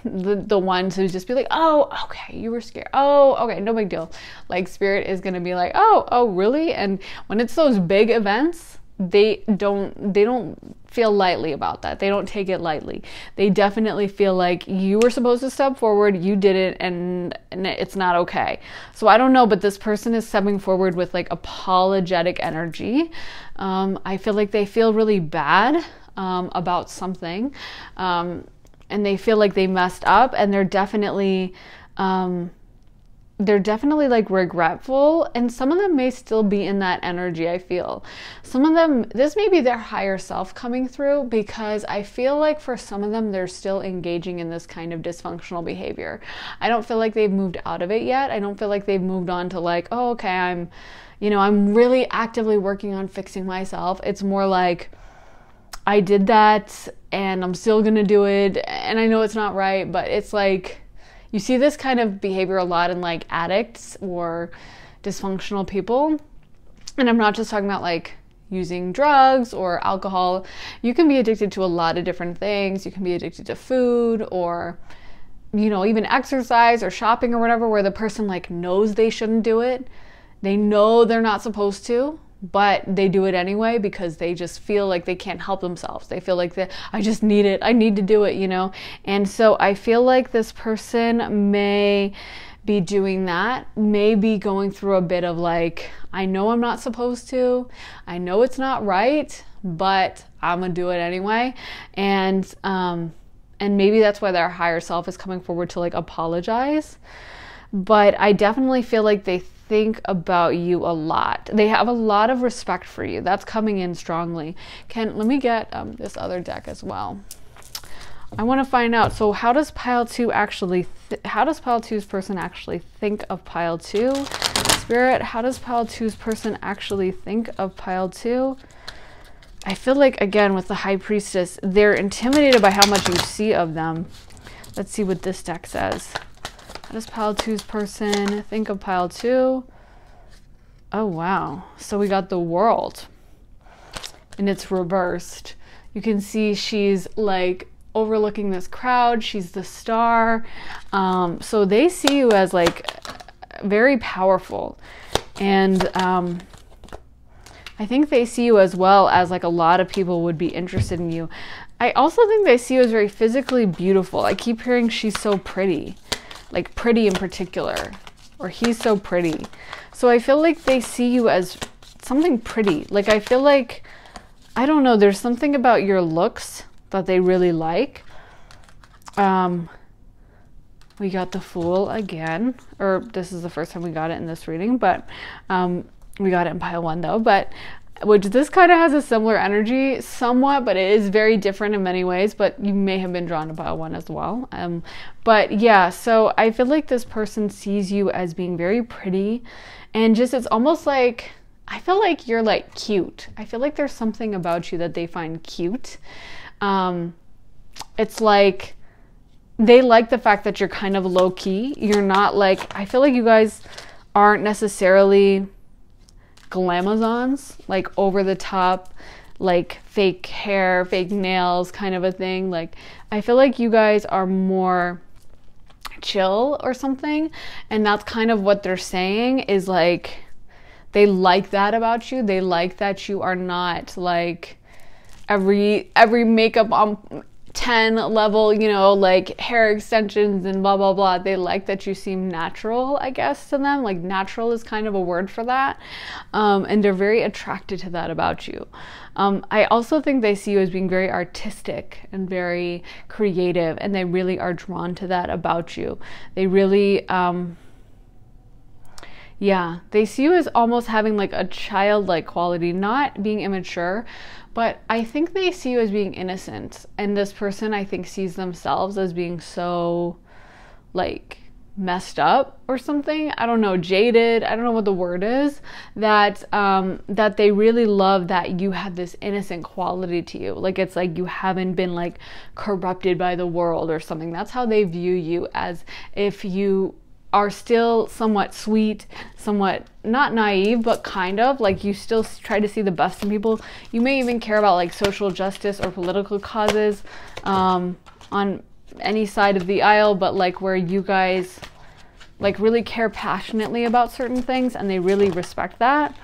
the one to just be like, oh, okay, you were scared. Oh, okay, no big deal. Like, Spirit is going to be like, oh, really? And when it's those big events, they don't feel lightly about that. They don't take it lightly. They definitely feel like you were supposed to step forward, you didn't, and it's not okay. So I don't know, but this person is stepping forward with like apologetic energy. I feel like they feel really bad about something, and they feel like they messed up, and they're definitely like regretful, and some of them may still be in that energy. I feel some of them, this may be their higher self coming through, because I feel like for some of them they're still engaging in this kind of dysfunctional behavior. I don't feel like they've moved out of it yet. I don't feel like they've moved on to like, oh, okay, I'm really actively working on fixing myself. It's more like, I did that and I'm still gonna do it, and I know it's not right, but it's like, you see this kind of behavior a lot in like addicts or dysfunctional people. And I'm not just talking about like using drugs or alcohol. You can be addicted to a lot of different things. You can be addicted to food, or, even exercise or shopping or whatever, where the person like knows they shouldn't do it. They know they're not supposed to, but they do it anyway because they just feel like they can't help themselves. They feel like I just need it. I need to do it, And so I feel like this person may be doing that, may be going through a bit of like, I know I'm not supposed to. I know it's not right, but I'm gonna do it anyway. And maybe that's why their higher self is coming forward to like apologize. But I definitely feel like they think about you a lot. They have a lot of respect for you. That's coming in strongly. Let me get this other deck as well. I want to find out. So how does pile 2 actually, how does pile 2's person actually think of pile 2? Spirit, how does pile 2's person actually think of pile 2? I feel like, again, with the High Priestess, they're intimidated by how much you see of them. Let's see what this deck says. How does pile 2's person think of pile 2? Oh, wow. So we got the World, and it's reversed. You can see she's like overlooking this crowd. She's the star. So they see you as like very powerful. And I think they see you as well as like a lot of people would be interested in you. I also think they see you as very physically beautiful. I keep hearing she's so pretty. Like pretty in particular, or he's so pretty. So I feel like they see you as something pretty. Like, I feel like, I don't know, there's something about your looks that they really like. We got the Fool again, or this is the first time we got it in this reading, but we got it in pile 1 though, but which this kind of has a similar energy somewhat, but it is very different in many ways, but you may have been drawn to pile 1 as well. But yeah, so I feel like this person sees you as being very pretty, and just, it's almost like, I feel like you're like cute. I feel like there's something about you that they find cute. It's like they like the fact that you're kind of low key. You're not like, I feel like you guys aren't necessarily glamazons, like over the top, like fake hair, fake nails kind of a thing. Like, I feel like you guys are more chill or something, and that's kind of what they're saying, is like they like that about you. They like that you are not like every makeup on 10 level, like hair extensions and blah blah blah. They like that you seem natural, I guess, to them. Like, natural is kind of a word for that, and they're very attracted to that about you. I also think they see you as being very artistic and very creative, and they really are drawn to that about you. They really yeah, they see you as almost having like a childlike quality, not being immature, but I think they see you as being innocent. And this person, I think, sees themselves as being so like messed up or something. I don't know, jaded. I don't know what the word is. That that they really love that you have this innocent quality to you. Like it's like you haven't been like corrupted by the world or something. That's how they view you, as if you are still somewhat sweet, somewhat not naive, but kind of like you still try to see the best in people. You may even care about like social justice or political causes on any side of the aisle, but like where you guys like really care passionately about certain things and they really respect that.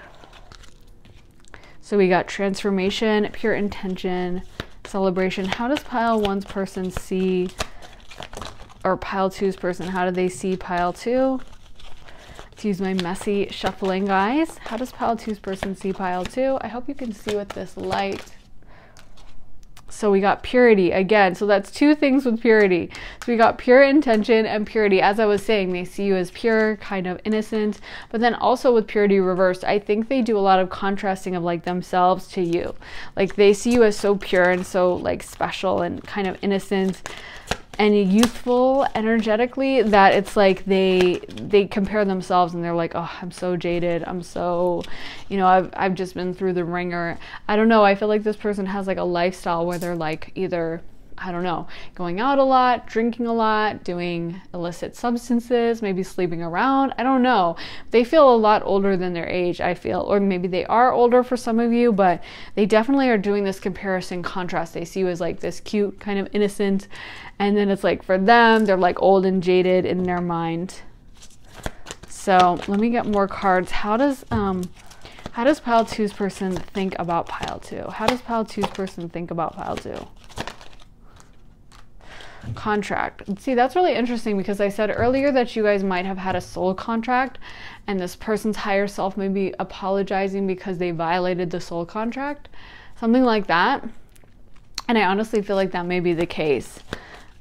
So we got transformation, pure intention, celebration. How does pile 1's person see, or pile 2's person, how do they see pile 2? Excuse my messy shuffling, guys. How does pile 2's person see pile 2? I hope you can see with this light. So we got purity again. So that's two things with purity. So we got pure intention and purity. As I was saying, they see you as pure, kind of innocent, but then also with purity reversed, I think they do a lot of contrasting of like themselves to you. Like they see you as so pure and so like special and kind of innocent and youthful energetically, that it's like they compare themselves and they're like, oh, I'm so jaded, I'm so, you know, I've just been through the ringer. I don't know, I feel like this person has like a lifestyle where they're like either, I don't know, going out a lot, drinking a lot, doing illicit substances, maybe sleeping around. I don't know. They feel a lot older than their age, I feel. Or maybe they are older for some of you, but they definitely are doing this comparison contrast. They see you as like this cute, kind of innocent, and then it's like for them, they're like old and jaded in their mind. So let me get more cards. How does pile 2's person think about pile 2? How does pile 2's person think about pile 2? Contract. See, that's really interesting because I said earlier that you guys might have had a soul contract and this person's higher self may be apologizing because they violated the soul contract, something like that. And I honestly feel like that may be the case.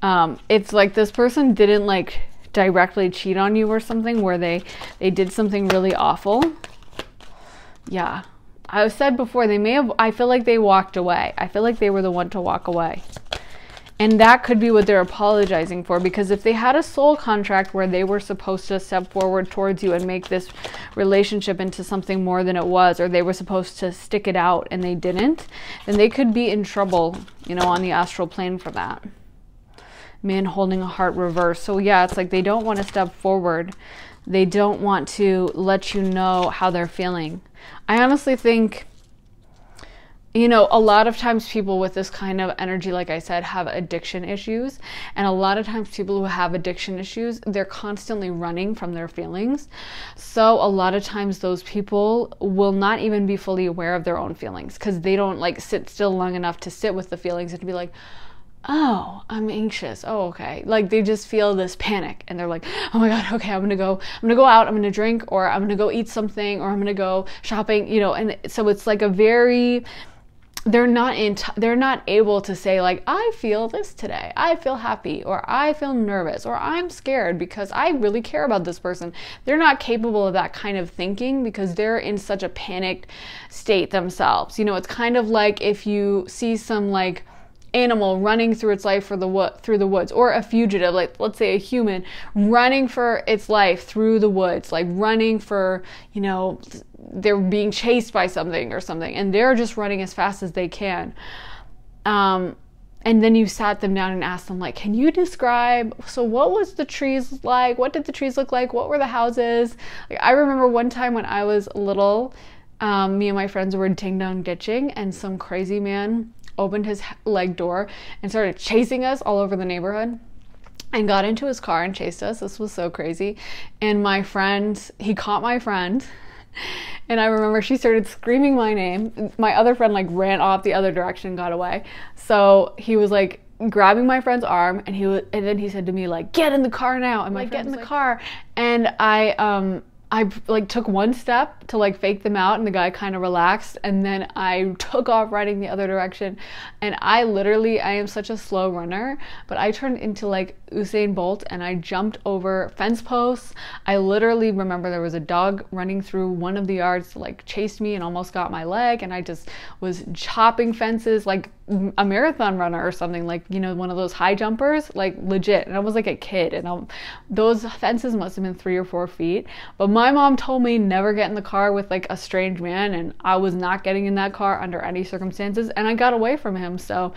It's like this person didn't like directly cheat on you or something, where they did something really awful. Yeah, I said before, they may have, I feel like they walked away. I feel like they were the one to walk away. And that could be what they're apologizing for, because if they had a soul contract where they were supposed to step forward towards you and make this relationship into something more than it was, or they were supposed to stick it out and they didn't, then they could be in trouble, you know, on the astral plane for that. Man holding a heart reverse. So yeah, it's like they don't want to step forward. They don't want to let you know how they're feeling. I honestly think, you know, a lot of times people with this kind of energy, like I said, have addiction issues. And a lot of times people who have addiction issues, they're constantly running from their feelings. So a lot of times those people will not even be fully aware of their own feelings, because they don't like sit still long enough to sit with the feelings and to be like, oh, I'm anxious. Oh, okay. Like they just feel this panic and they're like, oh my God, okay, I'm going to go out, I'm going to drink, or I'm going to go eat something, or I'm going to go shopping, you know. And so it's like a very, they're not able to say like, I feel this today, I feel happy, or I feel nervous, or I'm scared because I really care about this person. They're not capable of that kind of thinking because they're in such a panicked state themselves. You know, it's kind of like if you see some like animal running through its life through the woods, or a fugitive, like let's say a human running for its life through the woods, like running for, you know, they're being chased by something or something, and they're just running as fast as they can. And then you sat them down and asked them like, can you describe, so what was the trees like? What did the trees look like? What were the houses? Like, I remember one time when I was little, me and my friends were ding dong ditching, and some crazy man opened his leg door and started chasing us all over the neighborhood and got into his car and chased us. This was so crazy. And my friend, he caught my friend, and I remember she started screaming my name. My other friend like ran off the other direction and got away. So he was like grabbing my friend's arm, and then he said to me like, get in the car now. I'm like, get in the car. And I like took one step to like fake them out, and the guy kind of relaxed, and then I took off running the other direction. And I am such a slow runner, but I turned into like Usain Bolt, and I jumped over fence posts. I literally remember there was a dog running through one of the yards, like chased me and almost got my leg, and I just was chopping fences, like a marathon runner or something, like, you know, one of those high jumpers, like legit. And I was like a kid, and those fences must have been 3 or 4 feet. But my mom told me never get in the car with like a strange man, and I was not getting in that car under any circumstances, and I got away from him. So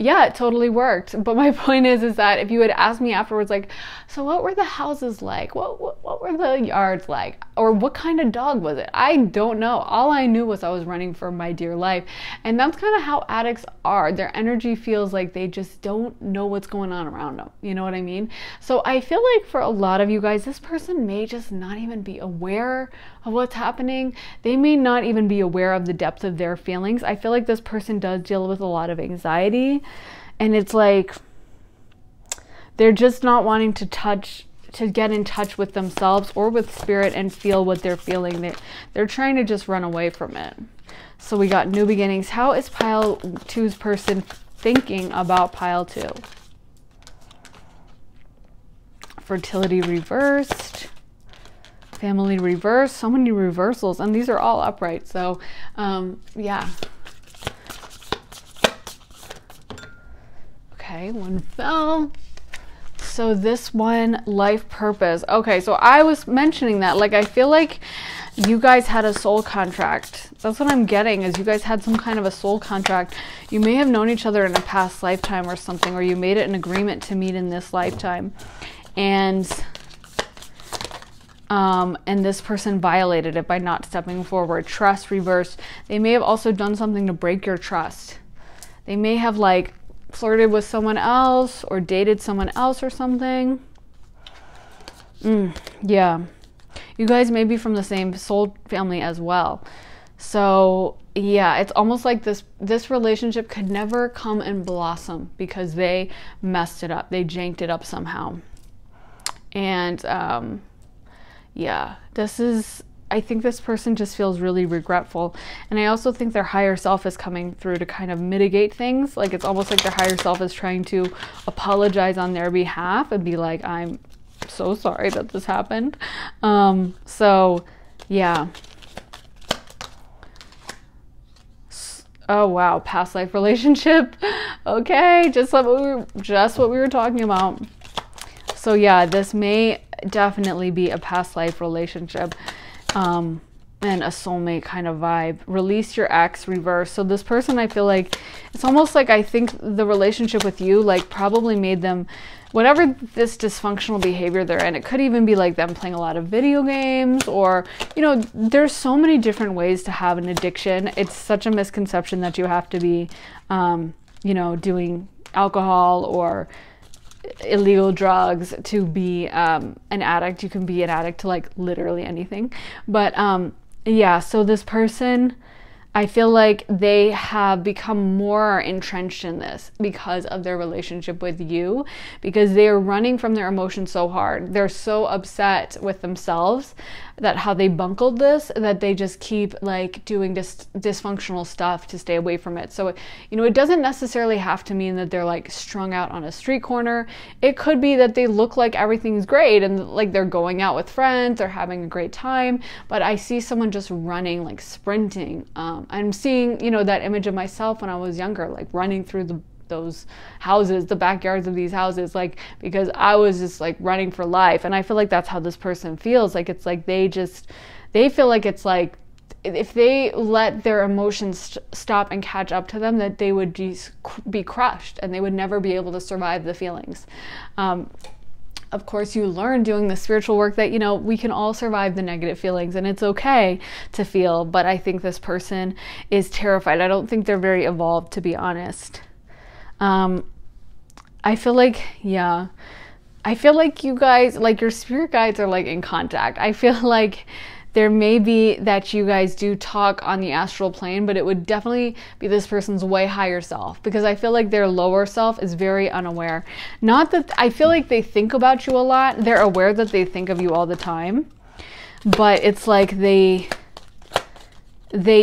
yeah, it totally worked. But my point is that if you had asked me afterwards, like, so what were the houses like? What were the yards like? Or what kind of dog was it? I don't know. All I knew was I was running for my dear life. And that's kind of how addicts are. Their energy feels like they just don't know what's going on around them. You know what I mean? So I feel like for a lot of you guys, this person may just not even be aware of what's happening. They may not even be aware of the depth of their feelings. I feel like this person does deal with a lot of anxiety, and it's like they're just not wanting to get in touch with themselves or with spirit and feel what they're feeling. They're trying to just run away from it. So we got new beginnings. How is pile 2's person thinking about pile 2? Fertility reversed. Family reversed. So many reversals, and these are all upright. So yeah. Okay, one fell. So this one, life purpose. Okay, so I was mentioning that, like, I feel like you guys had a soul contract. That's what I'm getting, is you guys had some kind of a soul contract. You may have known each other in a past lifetime or something, or you made it an agreement to meet in this lifetime. And this person violated it by not stepping forward. Trust reversed. They may have also done something to break your trust. They may have, like, flirted with someone else or dated someone else or something. Yeah. You guys may be from the same soul family as well. So yeah, it's almost like this relationship could never come and blossom because they messed it up. They janked it up somehow. And yeah, I think this person just feels really regretful. And I also think their higher self is coming through to kind of mitigate things. Like, it's almost like their higher self is trying to apologize on their behalf and be like, I'm so sorry that this happened. So yeah. Oh wow, past life relationship. Okay, just what we were talking about. So yeah, this may definitely be a past life relationship. And a soulmate kind of vibe. Release your ex, reverse. So this person, I feel like, it's almost like, I think the relationship with you, like, probably made them, whatever this dysfunctional behavior they're in, it could even be like them playing a lot of video games, or, you know, there's so many different ways to have an addiction. It's such a misconception that you have to be, you know, doing alcohol or illegal drugs to be an addict. You can be an addict to, like, literally anything. But yeah, so this person, I feel like they have become more entrenched in this because of their relationship with you, because they are running from their emotions so hard. They're so upset with themselves that how they bungled this, that they just keep, like, doing dysfunctional stuff to stay away from it. So, you know, it doesn't necessarily have to mean that they're, like, strung out on a street corner. It could be that they look like everything's great and, like, they're going out with friends, they're having a great time, but I see someone just running, like, sprinting. I'm seeing, you know, that image of myself when I was younger, like, running through those houses, the backyards of these houses, like, because I was just, like, running for life. And I feel like that's how this person feels. Like, it's like they feel like it's like if they let their emotions stop and catch up to them, that they would just be crushed and they would never be able to survive the feelings. Of course, you learn doing the spiritual work that, you know, we can all survive the negative feelings and it's okay to feel. But I think this person is terrified. I don't think they're very evolved, to be honest. I feel like, yeah, I feel like you guys, like, your spirit guides are, like, in contact. I feel like there may be that you guys do talk on the astral plane, but it would definitely be this person's way higher self, because I feel like their lower self is very unaware. Not that I feel like they think about you a lot. They're aware that they think of you all the time, but it's like they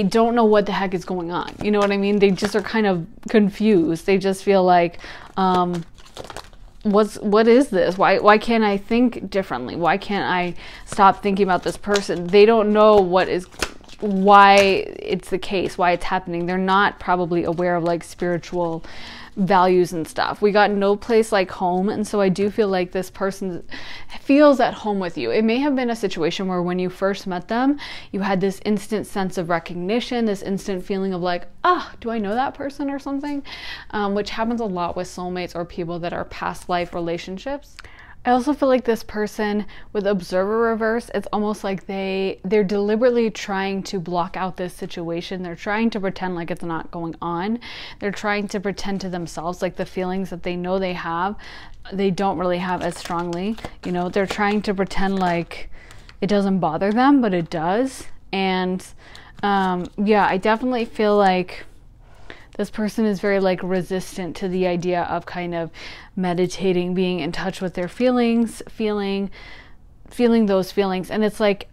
don't know what the heck is going on. You know what I mean? They just are kind of confused. They just feel like, what is this? Why can't I think differently? Why can't I stop thinking about this person? They don't know what is why it's the case, why it's happening. They're not probably aware of like spiritual values and stuff. We got no place like home, and so I do feel like this person feels at home with you. It may have been a situation where when you first met them, you had this instant sense of recognition, this instant feeling of like, ah, do I know that person or something, which happens a lot with soulmates or people that are past life relationships. I also feel like this person with observer reverse, it's almost like they're deliberately trying to block out this situation. They're trying to pretend like it's not going on. They're trying to pretend to themselves like the feelings that they know they have, they don't really have as strongly. You know, they're trying to pretend like it doesn't bother them, but it does. And yeah, I definitely feel like this person is very like resistant to the idea of kind of meditating, being in touch with their feelings, feeling those feelings. And it's like,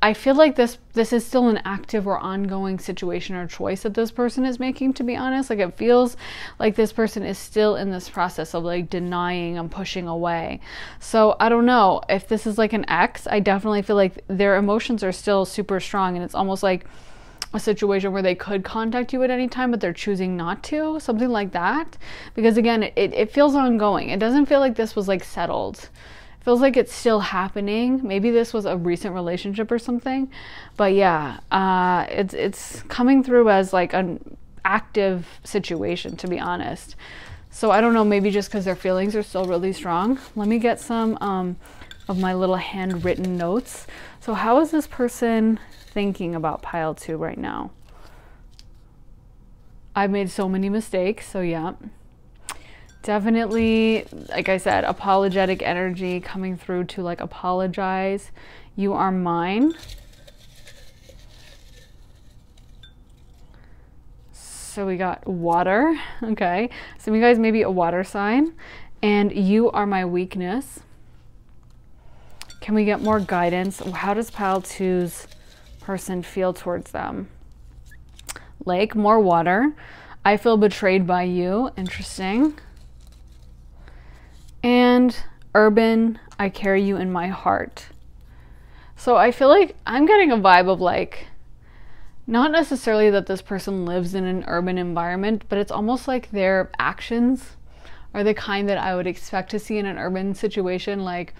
I feel like this is still an active or ongoing situation or choice that this person is making, to be honest. Like, it feels like this person is still in this process of like denying and pushing away. So I don't know if this is like an ex. I definitely feel like their emotions are still super strong, and it's almost like a situation where they could contact you at any time, but they're choosing not to, something like that. Because again, it feels ongoing. It doesn't feel like this was like settled. It feels like it's still happening. Maybe this was a recent relationship or something, but yeah, it's coming through as like an active situation, to be honest. So I don't know, maybe just because their feelings are still really strong. Let me get some of my little handwritten notes. So how is this person thinking about pile 2 right now? I've made so many mistakes, so yeah. Definitely, like I said, apologetic energy coming through to like apologize. You are mine. So we got water, okay. Some of you guys may be a water sign, and you are my weakness. Can we get more guidance? How does pile 2's person feel towards them? Lake, more water. I feel betrayed by you. Interesting. And urban, I carry you in my heart. So I feel like I'm getting a vibe of like, not necessarily that this person lives in an urban environment, but it's almost like their actions are the kind that I would expect to see in an urban situation. Like,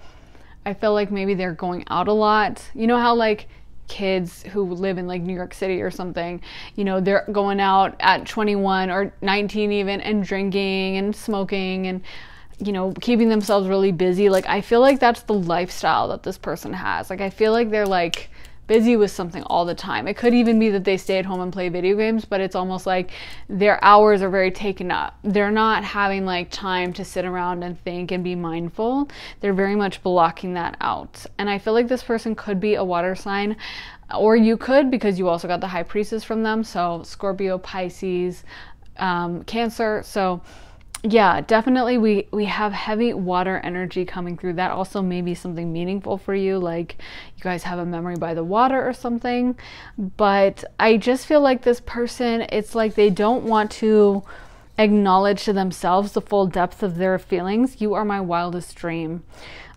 I feel like maybe they're going out a lot. You know how like kids who live in like New York City or something, you know, they're going out at 21 or 19 even and drinking and smoking and, you know, keeping themselves really busy. Like, I feel like that's the lifestyle that this person has. Like, I feel like they're like busy with something all the time. It could even be that they stay at home and play video games, but it's almost like their hours are very taken up. They're not having like time to sit around and think and be mindful. They're very much blocking that out. And I feel like this person could be a water sign, or you could, because you also got the High Priestess from them. So Scorpio, Pisces, Cancer. So yeah, definitely we have heavy water energy coming through. That also may be something meaningful for you, like you guys have a memory by the water or something. But I just feel like this person, it's like they don't want to acknowledge to themselves the full depth of their feelings. You are my wildest dream.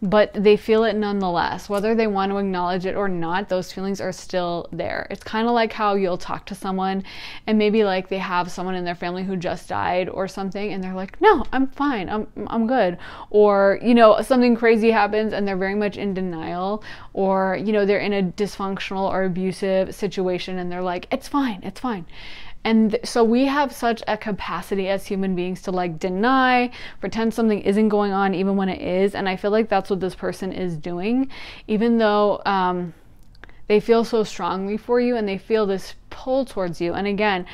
But they feel it nonetheless. Whether they want to acknowledge it or not, those feelings are still there. It's kind of like how you'll talk to someone and maybe like they have someone in their family who just died or something, and they're like, no, I'm fine, I'm good. Or, you know, something crazy happens and they're very much in denial, or, you know, they're in a dysfunctional or abusive situation and they're like, it's fine, it's fine. And so we have such a capacity as human beings to like deny, pretend something isn't going on even when it is. And I feel like that's what this person is doing, even though they feel so strongly for you and they feel this pull towards you. And again,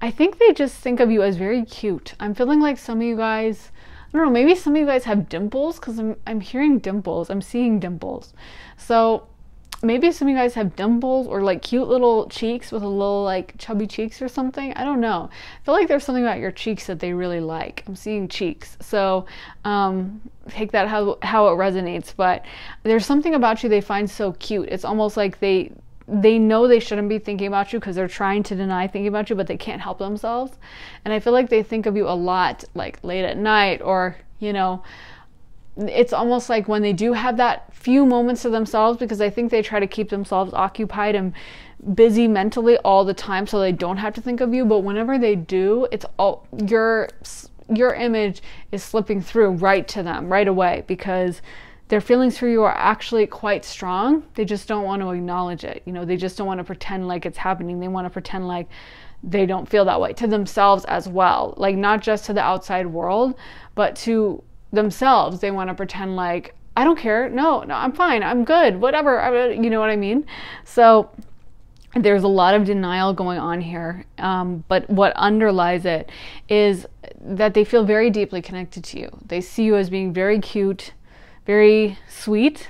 I think they just think of you as very cute. I'm feeling like some of you guys, I don't know, maybe some of you guys have dimples, because I'm hearing dimples. I'm seeing dimples. So maybe some of you guys have dimples or like cute little cheeks with a little like chubby cheeks or something. I don't know. I feel like there's something about your cheeks that they really like. I'm seeing cheeks. So take that how it resonates. But there's something about you they find so cute. It's almost like they know they shouldn't be thinking about you because they're trying to deny thinking about you, but they can't help themselves. And I feel like they think of you a lot, like late at night, or, you know, it's almost like when they do have that few moments to themselves, because I think they try to keep themselves occupied and busy mentally all the time so they don't have to think of you. But whenever they do, it's all your image is slipping through right to them right away, because their feelings for you are actually quite strong. They just don't want to acknowledge it. You know, they just don't want to pretend like it's happening. They want to pretend like they don't feel that way to themselves as well. Like, not just to the outside world, but to themselves. They want to pretend like, I don't care. No, I'm fine. I'm good. Whatever. You know what I mean? So there's a lot of denial going on here. But what underlies it is that they feel very deeply connected to you. They see you as being very cute, very sweet,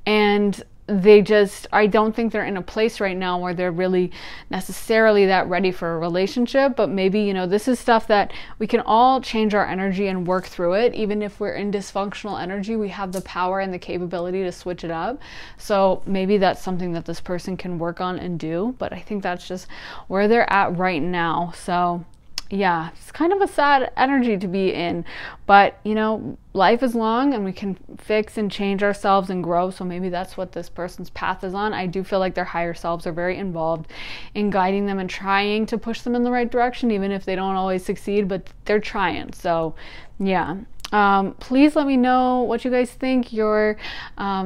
and I don't think they're in a place right now where they're really necessarily that ready for a relationship. But maybe, you know, this is stuff that we can all change our energy and work through it. Even if we're in dysfunctional energy, we have the power and the capability to switch it up. So maybe that's something that this person can work on and do. But I think that's just where they're at right now. So yeah, it's kind of a sad energy to be in, but you know, life is long and we can fix and change ourselves and grow. So maybe that's what this person's path is on. I do feel like their higher selves are very involved in guiding them and trying to push them in the right direction, even if they don't always succeed, but they're trying. So yeah. Please let me know what you guys think, your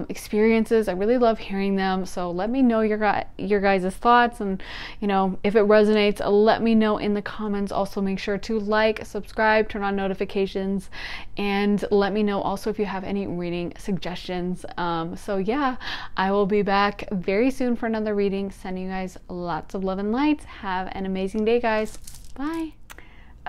experiences. I really love hearing them. So let me know your guys' thoughts, and you know, if it resonates, let me know in the comments. Also, make sure to like, subscribe, turn on notifications, and let me know also if you have any reading suggestions. So yeah, I will be back very soon for another reading. Sending you guys lots of love and light. Have an amazing day, guys. Bye.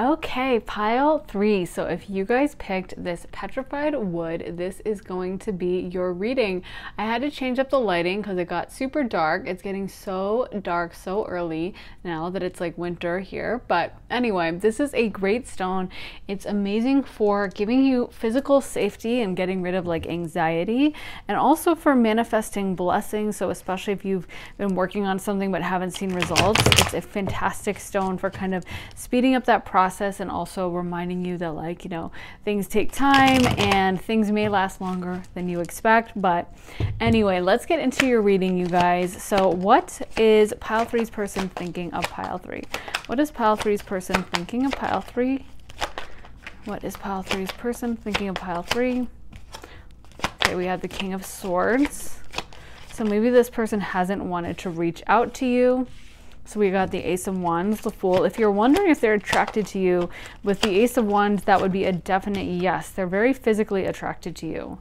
Okay, pile 3. So if you guys picked this petrified wood, this is going to be your reading. I had to change up the lighting because it got super dark. It's getting so dark so early now that it's like winter here. But anyway, this is a great stone. It's amazing for giving you physical safety and getting rid of like anxiety, and also for manifesting blessings. So especially if you've been working on something but haven't seen results, it's a fantastic stone for kind of speeding up that process, and also reminding you that, like, you know, things take time and things may last longer than you expect. But anyway, let's get into your reading, you guys. So what is pile 3's person thinking of pile 3? What is pile 3's person thinking of pile 3? What is pile 3's person thinking of pile 3? Okay, we have the King of Swords. So maybe this person hasn't wanted to reach out to you. So we got the Ace of Wands, the Fool. If you're wondering if they're attracted to you, with the Ace of Wands, that would be a definite yes. They're very physically attracted to you.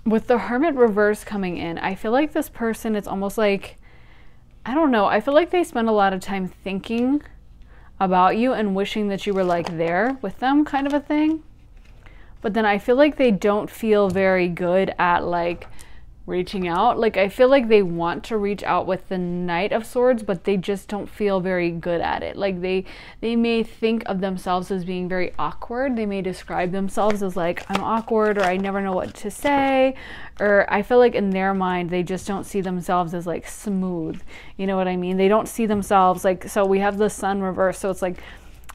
With the Hermit reverse coming in, I feel like this person, it's almost like, I don't know, I feel like they spend a lot of time thinking about you and wishing that you were like there with them, kind of a thing. But then I feel like they don't feel very good at like reaching out. Like, I feel like they want to reach out with the Knight of Swords, but they just don't feel very good at it. Like, they may think of themselves as being very awkward. They may describe themselves as like, I'm awkward, or I never know what to say, or I feel like in their mind they just don't see themselves as like smooth. You know what I mean? They don't see themselves like, so we have the Sun reversed, so it's like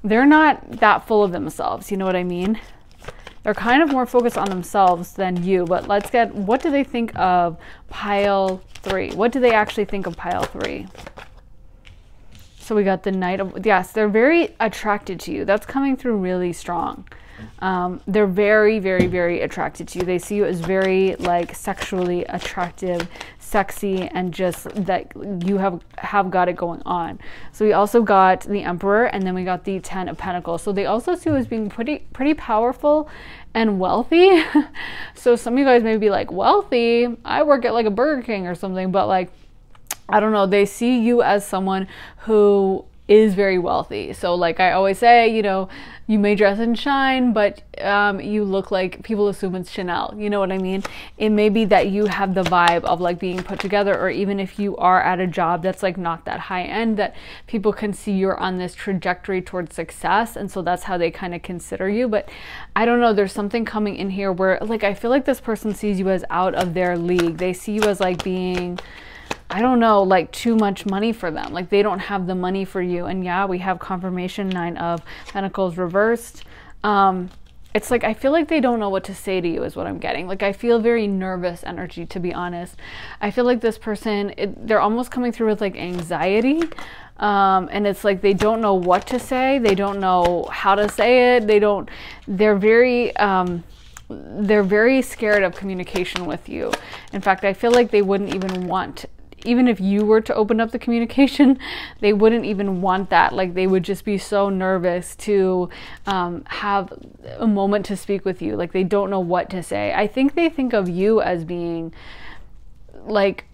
they're not that full of themselves. You know what I mean? They're kind of more focused on themselves than you. But let's get, what do they think of pile 3? What do they actually think of pile 3? So we got the Knight of, yes, they're very attracted to you. That's coming through really strong. They're very, very, very attracted to you. They see you as very like sexually attractive, sexy, and just that you have got it going on. So we also got the Emperor, and then we got the 10 of Pentacles. So they also see you as being pretty powerful and wealthy. So some of you guys may be like, wealthy? I work at like a Burger King or something, but like, I don't know, they see you as someone who is very wealthy. So like I always say, you know, you may dress and shine, but you look like people assume it's Chanel. You know what I mean? It may be that you have the vibe of like being put together, or even if you are at a job that's like not that high end, that people can see you're on this trajectory towards success, and so that's how they kind of consider you. But I don't know, there's something coming in here where like I feel like this person sees you as out of their league. They see you as like being, I don't know, like too much money for them. Like they don't have the money for you. And yeah, we have confirmation, 9 of Pentacles reversed. It's like, I feel like they don't know what to say to you is what I'm getting. Like, I feel very nervous energy, to be honest. I feel like this person, they're almost coming through with like anxiety. And it's like, they don't know what to say. They don't know how to say it. They're very scared of communication with you. In fact, I feel like they wouldn't even want, even if you were to open up the communication, they wouldn't even want that. Like, they would just be so nervous to have a moment to speak with you. Like, they don't know what to say. I think they think of you as being like,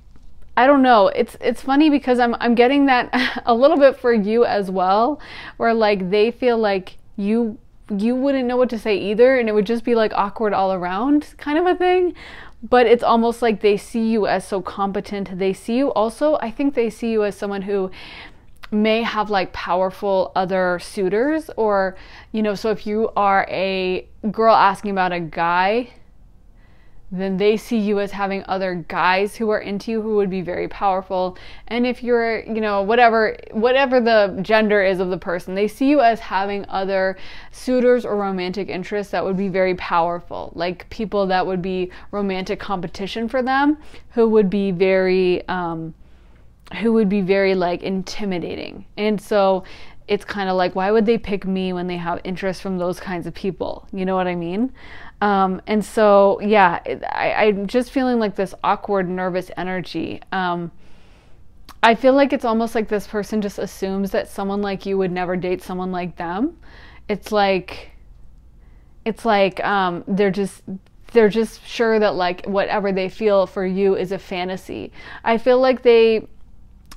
I don't know. It's funny because I'm getting that a little bit for you as well, where like they feel like you wouldn't know what to say either, and it would just be like awkward all around kind of a thing. But it's almost like they see you as so competent. They see you also, I think they see you as someone who may have like powerful other suitors, or, you know, so if you are a girl asking about a guy, then they see you as having other guys who are into you who would be very powerful. And if you're, you know, whatever the gender is of the person, they see you as having other suitors or romantic interests that would be very powerful, like people that would be romantic competition for them, who would be very like intimidating. And so it's kind of like, why would they pick me when they have interest from those kinds of people? You know what I mean? And so, yeah, I'm just feeling like this awkward, nervous energy. I feel like it's almost like this person just assumes that someone like you would never date someone like them. It's like they're just sure that like whatever they feel for you is a fantasy. I feel like they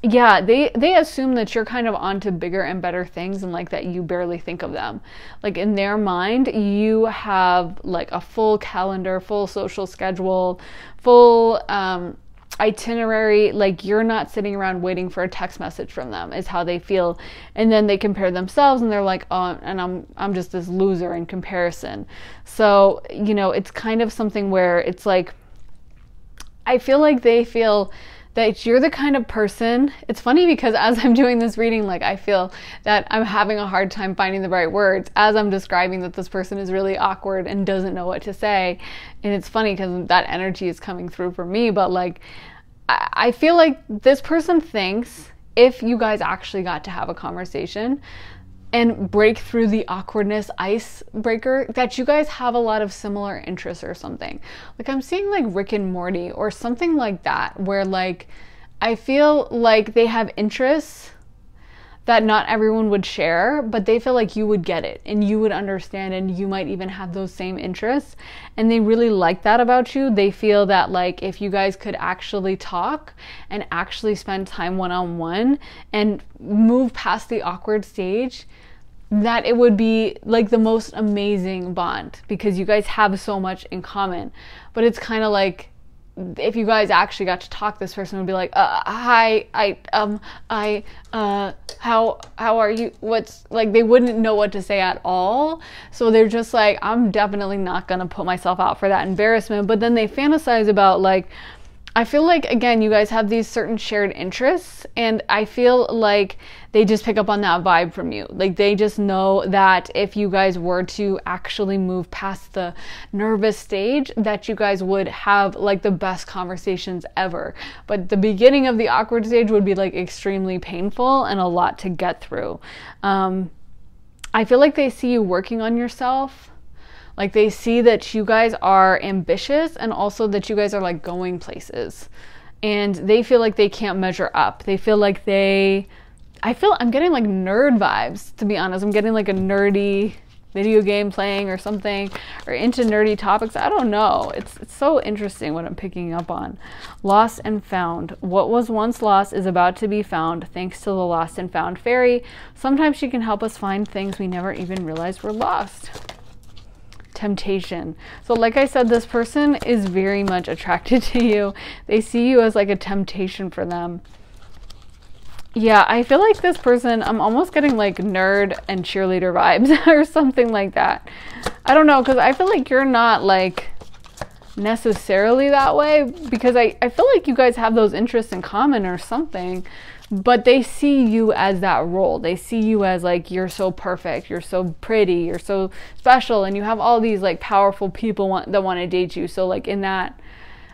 assume that you're kind of onto bigger and better things, and like that you barely think of them. Like, in their mind, you have like a full calendar, full social schedule, full itinerary. Like, you're not sitting around waiting for a text message from them, is how they feel. And then they compare themselves and they're like, oh, and I'm just this loser in comparison. So, you know, it's kind of something where it's like, I feel like they feel that you're the kind of person. It's funny because as I'm doing this reading, like, I feel that I'm having a hard time finding the right words as I'm describing that this person is really awkward and doesn't know what to say. And it's funny because that energy is coming through for me, but like, I feel like this person thinks if you guys actually got to have a conversation and break through the awkwardness icebreaker, that you guys have a lot of similar interests or something. Like, I'm seeing like Rick and Morty or something like that, where like I feel like they have interests that not everyone would share, but they feel like you would get it and you would understand, and you might even have those same interests, and they really like that about you. They feel that like if you guys could actually talk and actually spend time one-on-one and move past the awkward stage, that it would be like the most amazing bond, because you guys have so much in common. But it's kind of like, if you guys actually got to talk, this person would be like, hi, how are you? What's, like, they wouldn't know what to say at all. So they're just like, I'm definitely not gonna put myself out for that embarrassment. But then they fantasize about, like, I feel like, again, you guys have these certain shared interests, and I feel like they just pick up on that vibe from you. Like, they just know that if you guys were to actually move past the nervous stage, that you guys would have like the best conversations ever. But the beginning of the awkward stage would be like extremely painful and a lot to get through. I feel like they see you working on yourself. Like, they see that you guys are ambitious, and also that you guys are like going places, and they feel like they can't measure up. They feel like I'm getting like nerd vibes, to be honest. I'm getting like a nerdy video game playing or something, or into nerdy topics. I don't know. It's so interesting what I'm picking up on. Lost and found. What was once lost is about to be found thanks to the lost and found fairy. Sometimes she can help us find things we never even realized were lost. Temptation. So like I said, this person is very much attracted to you. They see you as like a temptation for them. Yeah, I feel like this person, I'm almost getting like nerd and cheerleader vibes or something like that. I don't know, because I feel like you're not like necessarily that way, because I feel like you guys have those interests in common or something, but they see you as that role. They see you as like, you're so perfect, you're so pretty, you're so special, and you have all these like powerful people that want to date you. So like in that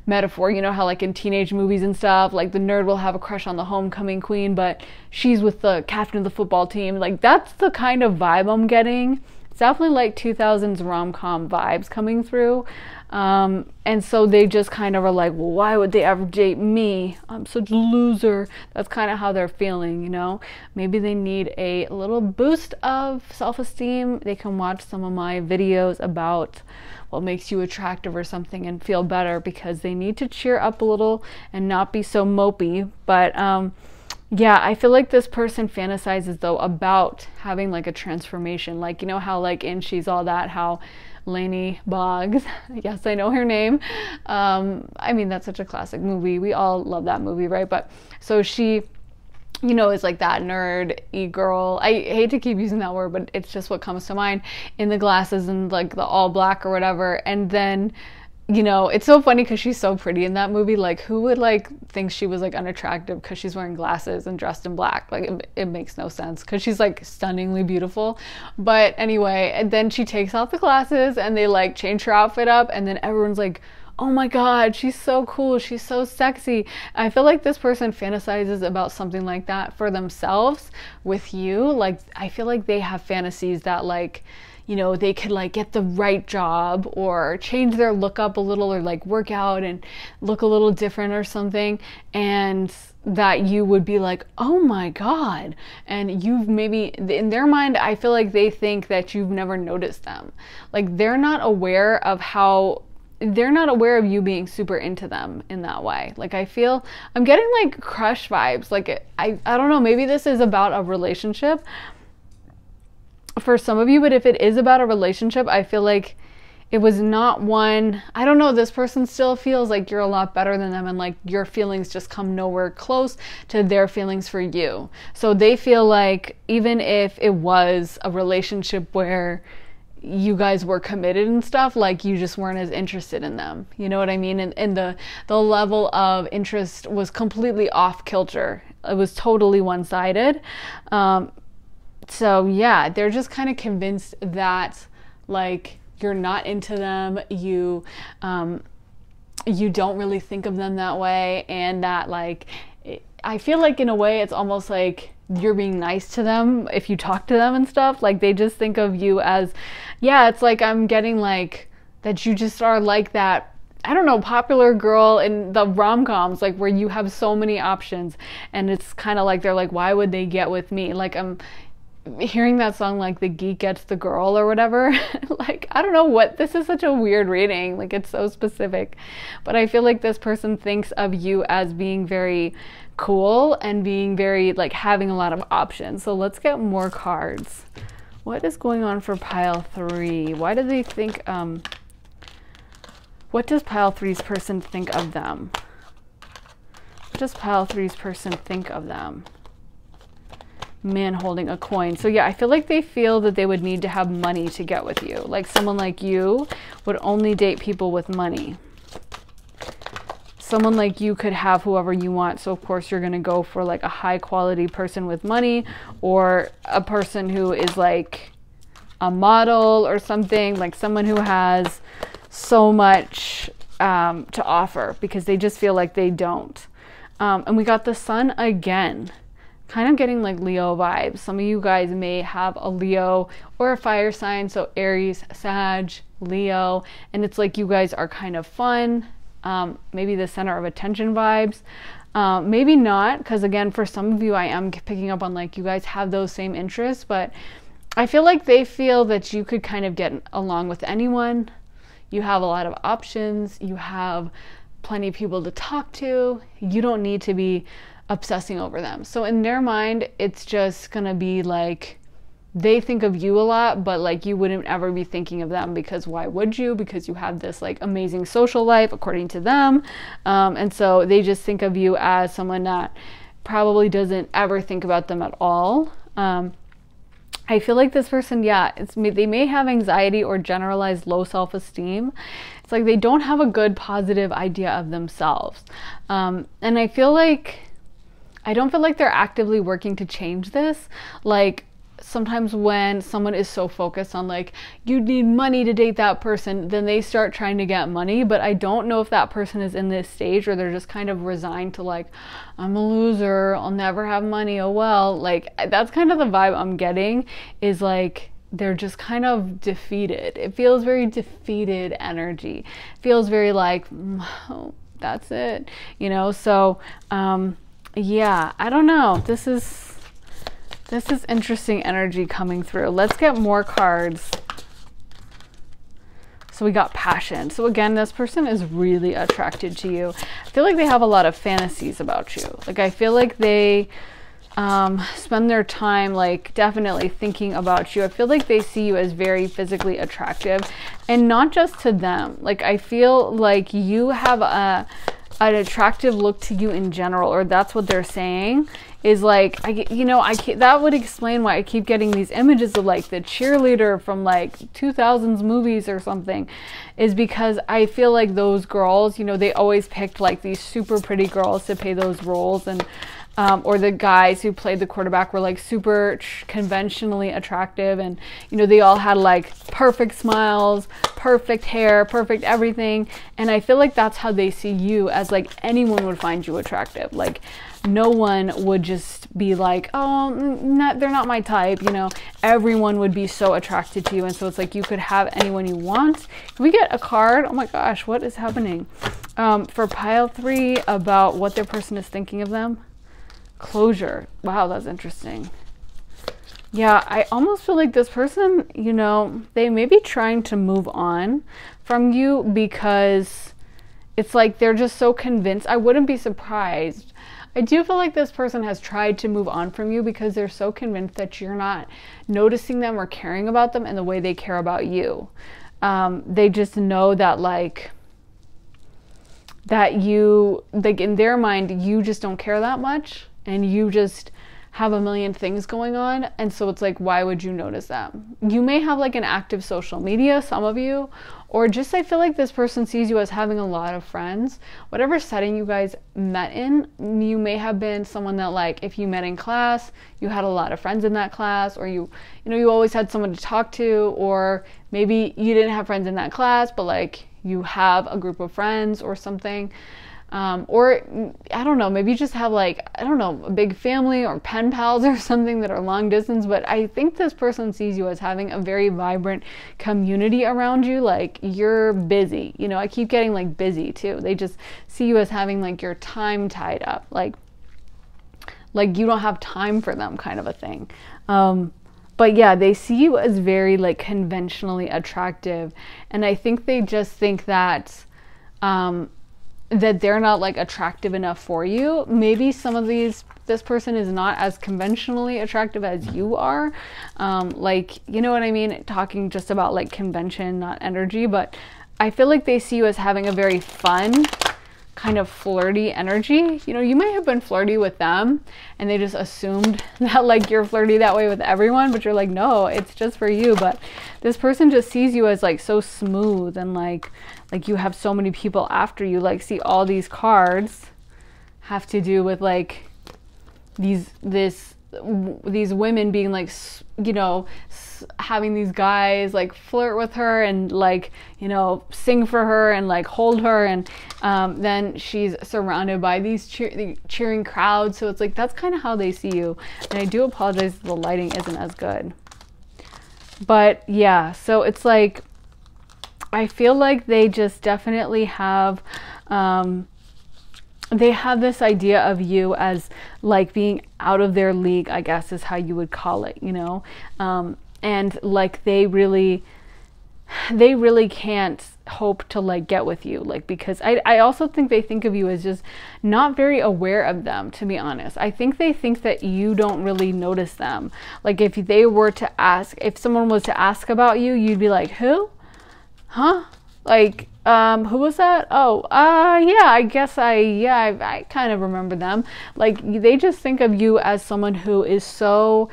metaphor, you know how like in teenage movies and stuff, like the nerd will have a crush on the homecoming queen, but she's with the captain of the football team. Like that's the kind of vibe I'm getting. It's definitely like 2000s rom-com vibes coming through. And so they just kind of are like, well, why would they ever date me? I'm such a loser. That's kind of how they're feeling, you know? Maybe they need a little boost of self-esteem. They can watch some of my videos about what makes you attractive or something and feel better, because they need to cheer up a little and not be so mopey. But yeah, I feel like this person fantasizes though about having like a transformation. Like, you know how like in She's All That, how Lainey Boggs, yes, I know her name. I mean, that's such a classic movie. We all love that movie, right? But so she, you know, is like that nerd e-girl. I hate to keep using that word, but it's just what comes to mind, in the glasses and like the all black or whatever. And then, you know, it's so funny because she's so pretty in that movie. Like, who would like think she was like unattractive because she's wearing glasses and dressed in black? Like, it makes no sense because she's like stunningly beautiful. But anyway, and then she takes off the glasses and they like change her outfit up, and then everyone's like, oh my god, she's so cool, she's so sexy. I feel like this person fantasizes about something like that for themselves with you. Like, I feel like they have fantasies that like, you know, they could like get the right job or change their look up a little, or like work out and look a little different or something, and that you would be like, oh my god. And you've maybe, in their mind, I feel like they think that you've never noticed them. Like, they're not aware of you being super into them in that way. Like, I feel, I'm getting like crush vibes. Like, I don't know, maybe this is about a relationship for some of you, but if it is about a relationship, I feel like it was not one, I don't know, this person still feels like you're a lot better than them, and like your feelings just come nowhere close to their feelings for you. So they feel like even if it was a relationship where you guys were committed and stuff, like you just weren't as interested in them. You know what I mean? And the level of interest was completely off kilter. It was totally one-sided. So yeah, they're just kind of convinced that like you're not into them, you don't really think of them that way, and that like, I feel like in a way it's almost like you're being nice to them if you talk to them and stuff. Like, they just think of you as, yeah, it's like I'm getting like that you just are like that, I don't know, popular girl in the rom-coms, like where you have so many options, and it's kind of like they're like, why would they get with me? Like, I'm hearing that song, like the geek gets the girl or whatever. Like, I don't know what, this is such a weird reading, like it's so specific, but I feel like this person thinks of you as being very cool and being very like having a lot of options. So let's get more cards. What is going on for pile 3? Why do they think, what does pile 3's person think of them? What does pile 3's person think of them? Man holding a coin. So yeah, I feel like they feel that they would need to have money to get with you. Like, someone like you would only date people with money. Someone like you could have whoever you want. So of course you're going to go for like a high quality person with money, or a person who is like a model or something, like someone who has so much to offer, because they just feel like they don't. And we got the Sun again. Kind of getting like Leo vibes. Some of you guys may have a Leo or a fire sign, so Aries, Sag, Leo, and it's like you guys are kind of fun, maybe the center of attention vibes, maybe not, because again, for some of you, I am picking up on like you guys have those same interests, but I feel like they feel that you could kind of get along with anyone. You have a lot of options, you have plenty of people to talk to, you don't need to be obsessing over them. So in their mind, it's just gonna be like, they think of you a lot, but like you wouldn't ever be thinking of them, because why would you? Because you have this like amazing social life according to them, and so they just think of you as someone that probably doesn't ever think about them at all. I feel like this person, yeah, they may have anxiety or generalized low self-esteem. It's like they don't have a good positive idea of themselves. And I don't feel like they're actively working to change this. Like, sometimes when someone is so focused on like, you need money to date that person, then they start trying to get money. But I don't know if that person is in this stage, or they're just kind of resigned to like, I'm a loser, I'll never have money, oh well. Like, that's kind of the vibe I'm getting, is like they're just kind of defeated. It feels very defeated energy. It feels very like, oh, that's it, you know. So yeah, I don't know. This is interesting energy coming through. Let's get more cards. So we got passion. So again, this person is really attracted to you. I feel like they have a lot of fantasies about you. Like, I feel like they spend their time like definitely thinking about you. I feel like they see you as very physically attractive, and not just to them. Like, I feel like you have an attractive look to you in general, or that's what they're saying. Is like, that would explain why I keep getting these images of like the cheerleader from like 2000s movies or something, is because I feel like those girls, you know, they always picked like these super pretty girls to play those roles, and or the guys who played the quarterback were like super conventionally attractive, and you know, they all had like perfect smiles, perfect hair, perfect everything. And I feel like that's how they see you, as like anyone would find you attractive. Like, no one would just be like, oh, they're not my type, you know. Everyone would be so attracted to you, and so it's like you could have anyone you want. Can we get a card? Oh my gosh, what is happening? For pile 3, about what their person is thinking of them. Closure. Wow, that's interesting. Yeah, I almost feel like this person, you know, they may be trying to move on from you, because it's like they're just so convinced. I wouldn't be surprised. I do feel like this person has tried to move on from you because they're so convinced that you're not noticing them or caring about them in the way they care about you. They just know that you, like, in their mind, you just don't care that much, and you just have a million things going on. And so it's like, why would you notice them? You may have like an active social media, some of you, or just, I feel like this person sees you as having a lot of friends. Whatever setting you guys met in, you may have been someone that, like, if you met in class, you had a lot of friends in that class, or you always had someone to talk to, or maybe you didn't have friends in that class, but like you have a group of friends or something. Or I don't know, maybe you just have like, I don't know, a big family or pen pals or something that are long distance. But I think this person sees you as having a very vibrant community around you. Like, you're busy, you know. I keep getting like busy too. They just see you as having like your time tied up, like you don't have time for them, kind of a thing. But yeah, they see you as very like conventionally attractive, and I think they just think that that they're not like attractive enough for you. Maybe some of this person is not as conventionally attractive as you are. Like, you know what I mean? Talking just about like convention, not energy. But I feel like they see you as having a very fun, kind of flirty energy. You know, you might have been flirty with them, and they just assumed that like you're flirty that way with everyone, but you're like, no, it's just for you. But this person just sees you as like so smooth, and like you have so many people after you. Like, see, all these cards have to do with like these women being like, you know, having these guys like flirt with her and like, you know, sing for her and like hold her, and then she's surrounded by these cheering crowds. So it's like, that's kind of how they see you. And I do apologize if the lighting isn't as good, but yeah, so it's like, I feel like they just definitely have they have this idea of you as like being out of their league, I guess is how you would call it, you know. And like they really can't hope to like get with you, like, because I also think they think of you as just not very aware of them, to be honest. I think they think that you don't really notice them. Like, if someone was to ask about you, you'd be like, who? Huh? Like, who was that? Oh, yeah, I guess I kind of remember them. Like, they just think of you as someone who is so,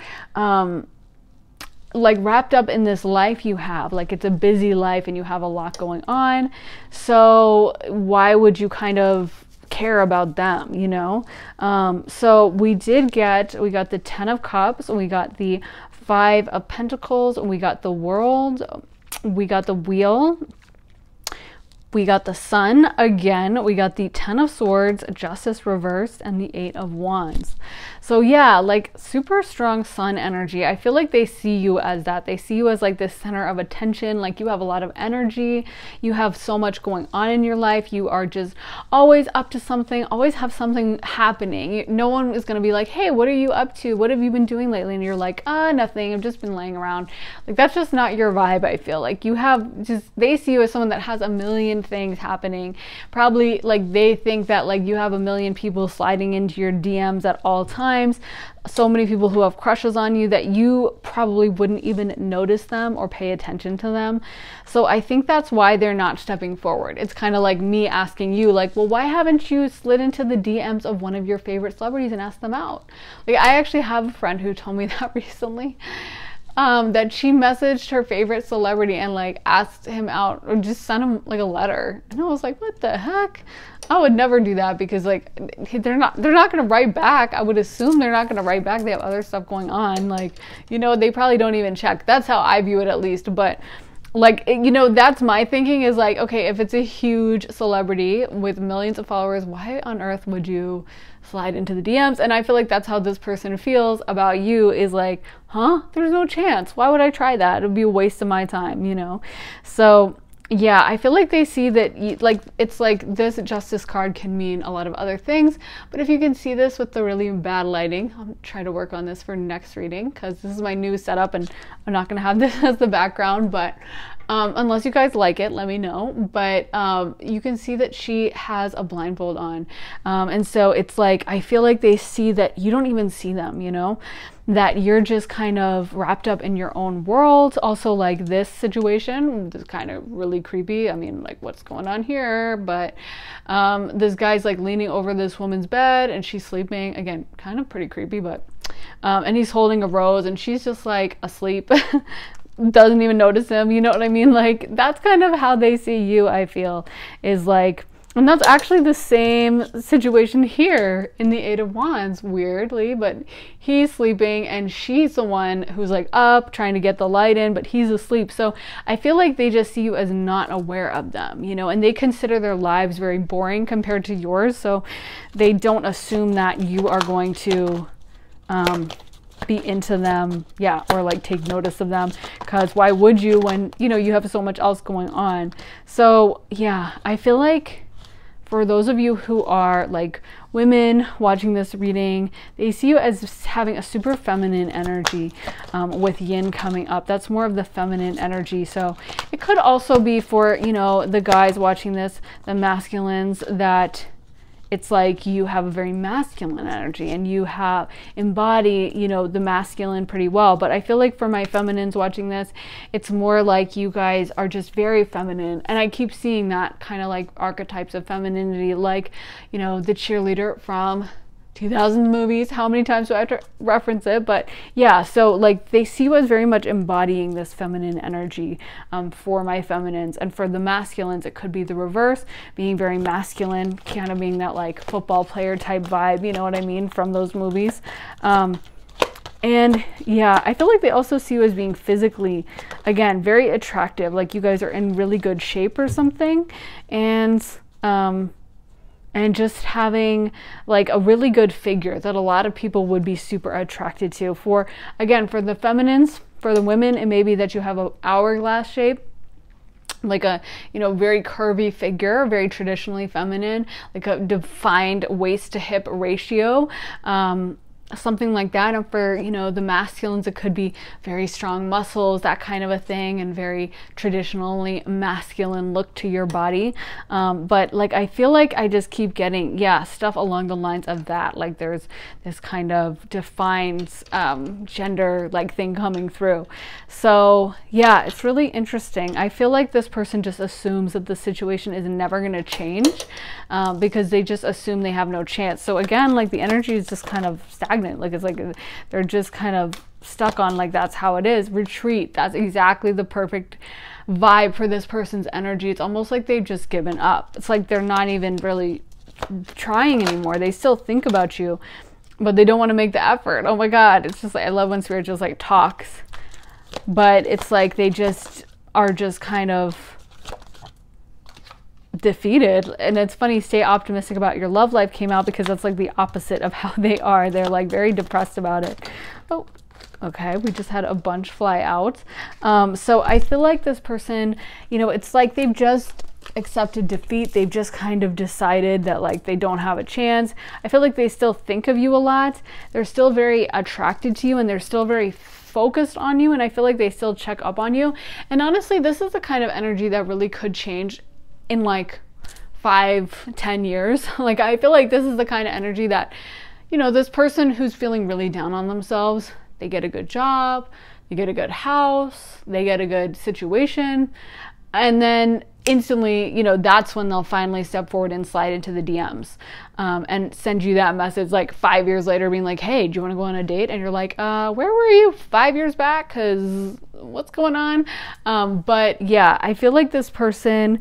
like wrapped up in this life you have. Like it's a busy life and you have a lot going on. So why would you kind of care about them, you know? So we got the 10 of Cups, we got the 5 of Pentacles, we got the World, we got the Wheel, we got the Sun again, we got the 10 of Swords, Justice reversed, and the 8 of Wands. So yeah, like super strong Sun energy. I feel like they see you as that. They see you as like the center of attention. Like you have a lot of energy. You have so much going on in your life. You are just always up to something, always have something happening. No one is going to be like, hey, what are you up to? What have you been doing lately? And you're like, nothing. I've just been laying around. Like that's just not your vibe, I feel. Like you have just, they see you as someone that has a million things happening. Probably like they think that like you have a million people sliding into your DMs at all times. So many people who have crushes on you that you probably wouldn't even notice them or pay attention to them. So I think that's why they're not stepping forward. It's kind of like me asking you like, well, why haven't you slid into the DMs of one of your favorite celebrities and asked them out? Like I actually have a friend who told me that recently. That she messaged her favorite celebrity and like asked him out or just sent him like a letter. And I was like, what the heck? I would never do that because like they're not going to write back. I would assume they're not going to write back. They have other stuff going on. Like, you know, they probably don't even check. That's how I view it at least. But like, you know, that's my thinking is like, okay, if it's a huge celebrity with millions of followers, why on earth would you slide into the DMs? And I feel like that's how this person feels about you is like, huh? There's no chance. Why would I try that? It would be a waste of my time, you know? So yeah, I feel like they see that like it's like this Justice card can mean a lot of other things, but if you can see this with the really bad lighting, I'll try to work on this for next reading because this is my new setup and I'm not gonna have this as the background, but unless you guys like it, let me know. But you can see that she has a blindfold on, and so it's like I feel like they see that you don't even see them, you know, that you're just kind of wrapped up in your own world. Also, like this situation is kind of really creepy. I mean, like what's going on here? But this guy's like leaning over this woman's bed and she's sleeping. Again, kind of pretty creepy, but and he's holding a rose and she's just like asleep. Doesn't even notice him, you know what I mean? Like that's kind of how they see you, I feel, is like, and that's actually the same situation here in the 8 of Wands, weirdly, but he's sleeping and she's the one who's like up trying to get the light in, but he's asleep. So I feel like they just see you as not aware of them, you know, and they consider their lives very boring compared to yours. So they don't assume that you are going to be into them, yeah, or like take notice of them, because why would you when, you know, you have so much else going on? So yeah, I feel like for those of you who are like women watching this reading, they see you as having a super feminine energy with yin coming up. That's more of the feminine energy. So it could also be for, you know, the guys watching this, the masculines, that it's like you have a very masculine energy and you have embody, you know, the masculine pretty well. But I feel like for my feminines watching this, it's more like you guys are just very feminine. And I keep seeing that kind of like archetypes of femininity, like, you know, the cheerleader from 2000 movies. How many times do I have to reference it? But yeah, so like they see you as very much embodying this feminine energy for my feminines. And for the masculines, it could be the reverse, being very masculine, kind of being that like football player type vibe, you know what I mean, from those movies. And yeah, I feel like they also see you as being physically, again, very attractive, like you guys are in really good shape or something. And just having like a really good figure that a lot of people would be super attracted to. For, again, for the feminines, for the women, it may be that you have an hourglass shape, like a, you know, very curvy figure, very traditionally feminine, like a defined waist to hip ratio, something like that. And for, you know, the masculines, it could be very strong muscles, that kind of a thing, and very traditionally masculine look to your body. But like I feel like I just keep getting, yeah, stuff along the lines of that, like there's this kind of defined gender like thing coming through. So yeah, it's really interesting. I feel like this person just assumes that the situation is never going to change because they just assume they have no chance. So again, like the energy is just kind of stagnant. stagnant. Like, it's like they're just kind of stuck on, like, that's how it is. Retreat. That's exactly the perfect vibe for this person's energy. It's almost like they've just given up. It's like they're not even really trying anymore. They still think about you, but they don't want to make the effort. Oh my God. It's just like, I love when Spirit just like talks, but it's like they just are just kind of defeated. And it's funny, stay optimistic about your love life came out, because that's like the opposite of how they are. They're like very depressed about it. Oh, okay, we just had a bunch fly out. So I feel like this person, you know, it's like they've just accepted defeat. They've just kind of decided that like they don't have a chance. I feel like they still think of you a lot. They're still very attracted to you, and they're still very focused on you, and I feel like they still check up on you. And honestly, this is the kind of energy that really could change in like 5-10 years. Like, I feel like this is the kind of energy that, you know, this person who's feeling really down on themselves, they get a good job, they get a good house, they get a good situation, and then instantly, you know, that's when they'll finally step forward and slide into the DMs, and send you that message like 5 years later being like, hey, do you want to go on a date? And you're like, where were you 5 years back? Because what's going on? But yeah, I feel like this person,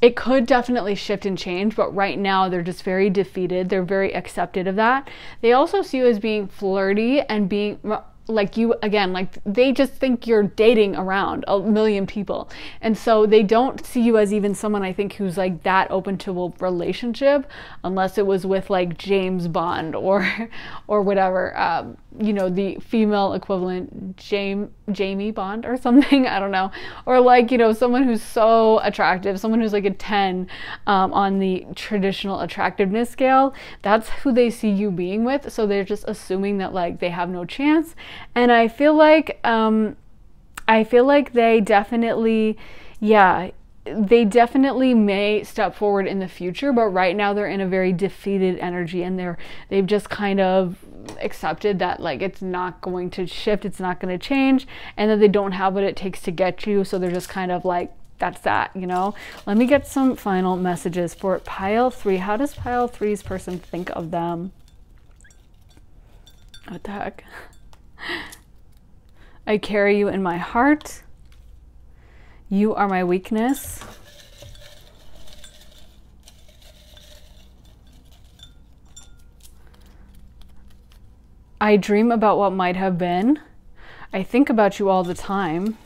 it could definitely shift and change, but right now they're just very defeated. They're very accepted of that. They also see you as being flirty and being like, you, again, like they just think you're dating around a million people. And so they don't see you as even someone, I think, who's like that open to a relationship, unless it was with like James Bond or whatever, you know, the female equivalent, Jamie Bond or something, I don't know. Or like, you know, someone who's so attractive, someone who's like a 10 on the traditional attractiveness scale. That's who they see you being with. So they're just assuming that like they have no chance. And I feel like they definitely, yeah, they definitely may step forward in the future, but right now they're in a very defeated energy, and they've just kind of accepted that like it's not going to shift, it's not going to change, and that they don't have what it takes to get you. So they're just kind of like, that's that, you know. Let me get some final messages for pile 3. How does pile 3's person think of them? What the heck? I carry you in my heart. You are my weakness. I dream about what might have been. I think about you all the time.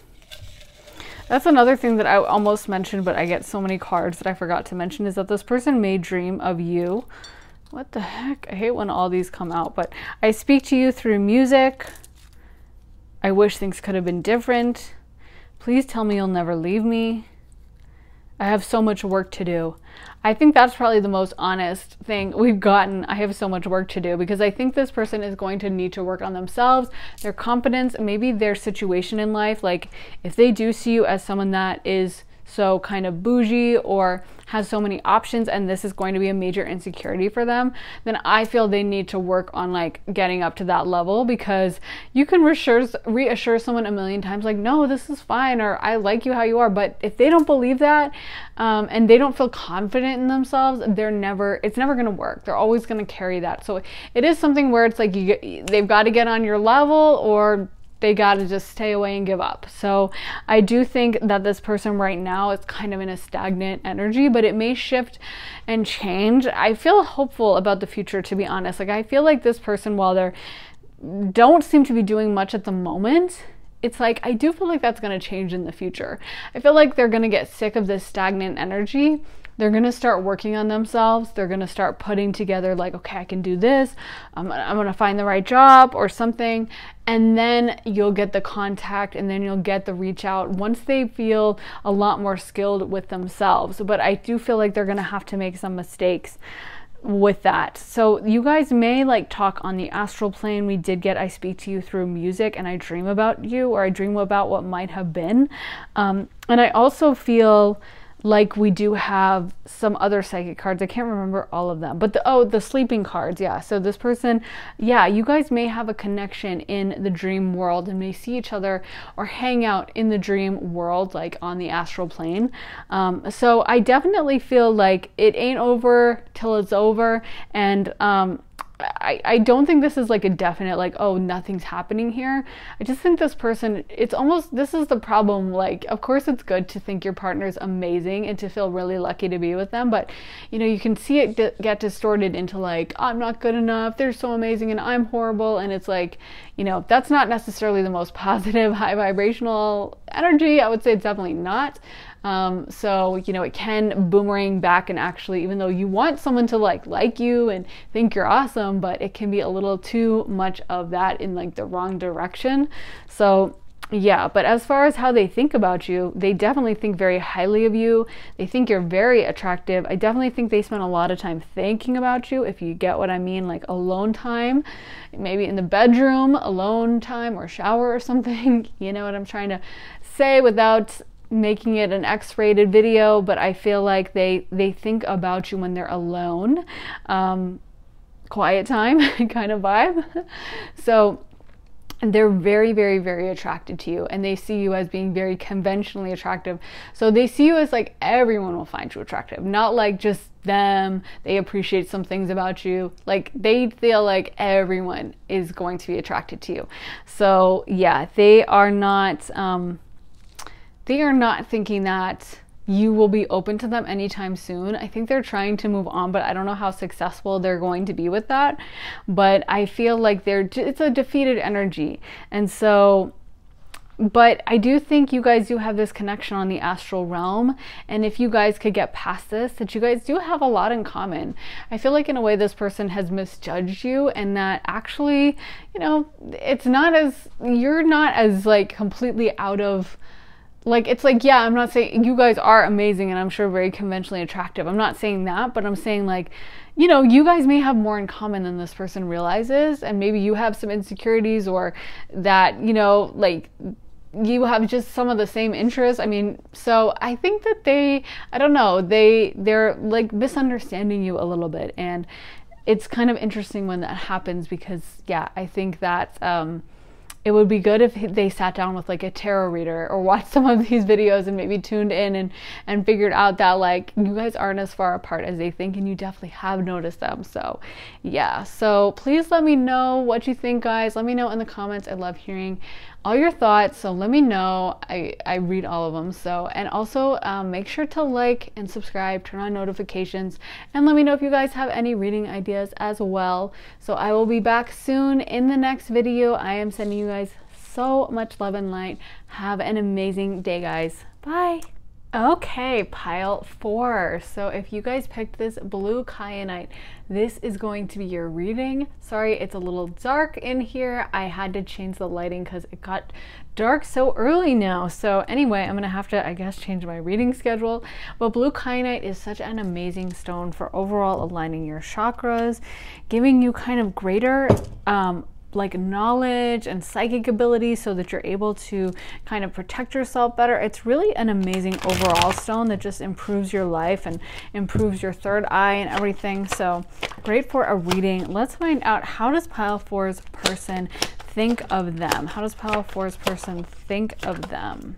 That's another thing that I almost mentioned, but I get so many cards that I forgot to mention, is that this person may dream of you. What the heck? I hate when all these come out, but I speak to you through music. I wish things could have been different. Please tell me you'll never leave me. I have so much work to do. I think that's probably the most honest thing we've gotten. I have so much work to do, because I think this person is going to need to work on themselves, their confidence, maybe their situation in life. Like, if they do see you as someone that is so kind of bougie or has so many options, and this is going to be a major insecurity for them, then I feel they need to work on like getting up to that level, because you can reassure someone a million times like, no, this is fine, or I like you how you are, but if they don't believe that, and they don't feel confident in themselves, it's never going to work. They're always going to carry that. So it is something where it's like they've got to get on your level, or they got to just stay away and give up. So I do think that this person right now is kind of in a stagnant energy, but it may shift and change. I feel hopeful about the future, to be honest. Like, I feel like this person, while they don't seem to be doing much at the moment, it's like, I do feel like that's going to change in the future. I feel like they're going to get sick of this stagnant energy. They're going to start working on themselves. They're going to start putting together like, okay, I can do this. I'm going to find the right job or something. And then you'll get the contact, and then you'll get the reach out once they feel a lot more skilled with themselves. But I do feel like they're going to have to make some mistakes with that. So you guys may like talk on the astral plane. We did get, I speak to you through music, and I dream about you, or I dream about what might have been. And I also feel like we do have some other psychic cards. I can't remember all of them, but the sleeping cards. Yeah. So this person, yeah, you guys may have a connection in the dream world and may see each other or hang out in the dream world, like on the astral plane. So I definitely feel like it ain't over till it's over. And I don't think this is like a definite, like, oh, nothing's happening here. I just think this person, it's almost, this is the problem. Like, of course it's good to think your partner's amazing and to feel really lucky to be with them, but you know, you can see it get distorted into like, I'm not good enough, they're so amazing and I'm horrible. And it's like, you know, that's not necessarily the most positive, high vibrational energy. I would say it's definitely not. So, you know, it can boomerang back, and actually, even though you want someone to like you and think you're awesome, but it can be a little too much of that in like the wrong direction. So yeah, but as far as how they think about you, they definitely think very highly of you. They think you're very attractive. I definitely think they spend a lot of time thinking about you, if you get what I mean, like alone time, maybe in the bedroom, alone time, or shower or something. You know what I'm trying to say without making it an X-rated video, but I feel like they think about you when they're alone. Quiet time kind of vibe. So they're very, very, very attracted to you, and they see you as being very conventionally attractive. So they see you as like, everyone will find you attractive, not like just them. They appreciate some things about you. Like, they feel like everyone is going to be attracted to you. So yeah, they are not thinking that you will be open to them anytime soon. I think they're trying to move on, but I don't know how successful they're going to be with that. But I feel like it's a defeated energy. And so, but I do think you guys do have this connection on the astral realm. And if you guys could get past this, that you guys do have a lot in common. I feel like in a way this person has misjudged you, and that actually, you know, you're not as like completely out of, like, it's like, yeah, I'm not saying you guys are amazing and I'm sure very conventionally attractive. I'm not saying that, but I'm saying, like, you know, you guys may have more in common than this person realizes, and maybe you have some insecurities, or that, you know, like, you have just some of the same interests. I mean, so I think that I don't know, they're like misunderstanding you a little bit, and it's kind of interesting when that happens, because yeah, I think that it would be good if they sat down with like a tarot reader, or watched some of these videos and maybe tuned in and figured out that like you guys aren't as far apart as they think, and you definitely have noticed them. So yeah, so please let me know what you think, guys. Let me know in the comments. I love hearing all your thoughts, so let me know. I read all of them. So, and also make sure to like and subscribe, turn on notifications, and let me know if you guys have any reading ideas as well. So I will be back soon in the next video. I am sending you guys so much love and light. Have an amazing day, guys. Bye. Okay, pile 4. So if you guys picked this blue kyanite, this is going to be your reading. Sorry, it's a little dark in here. I had to change the lighting because it got dark so early now. So anyway, I'm gonna have to, I guess, change my reading schedule. But blue kyanite is such an amazing stone for overall aligning your chakras, giving you kind of greater like knowledge and psychic ability, so that you're able to kind of protect yourself better. It's really an amazing overall stone that just improves your life and improves your third eye and everything. So great for a reading. Let's find out, how does pile 4's person think of them? How does pile 4's person think of them?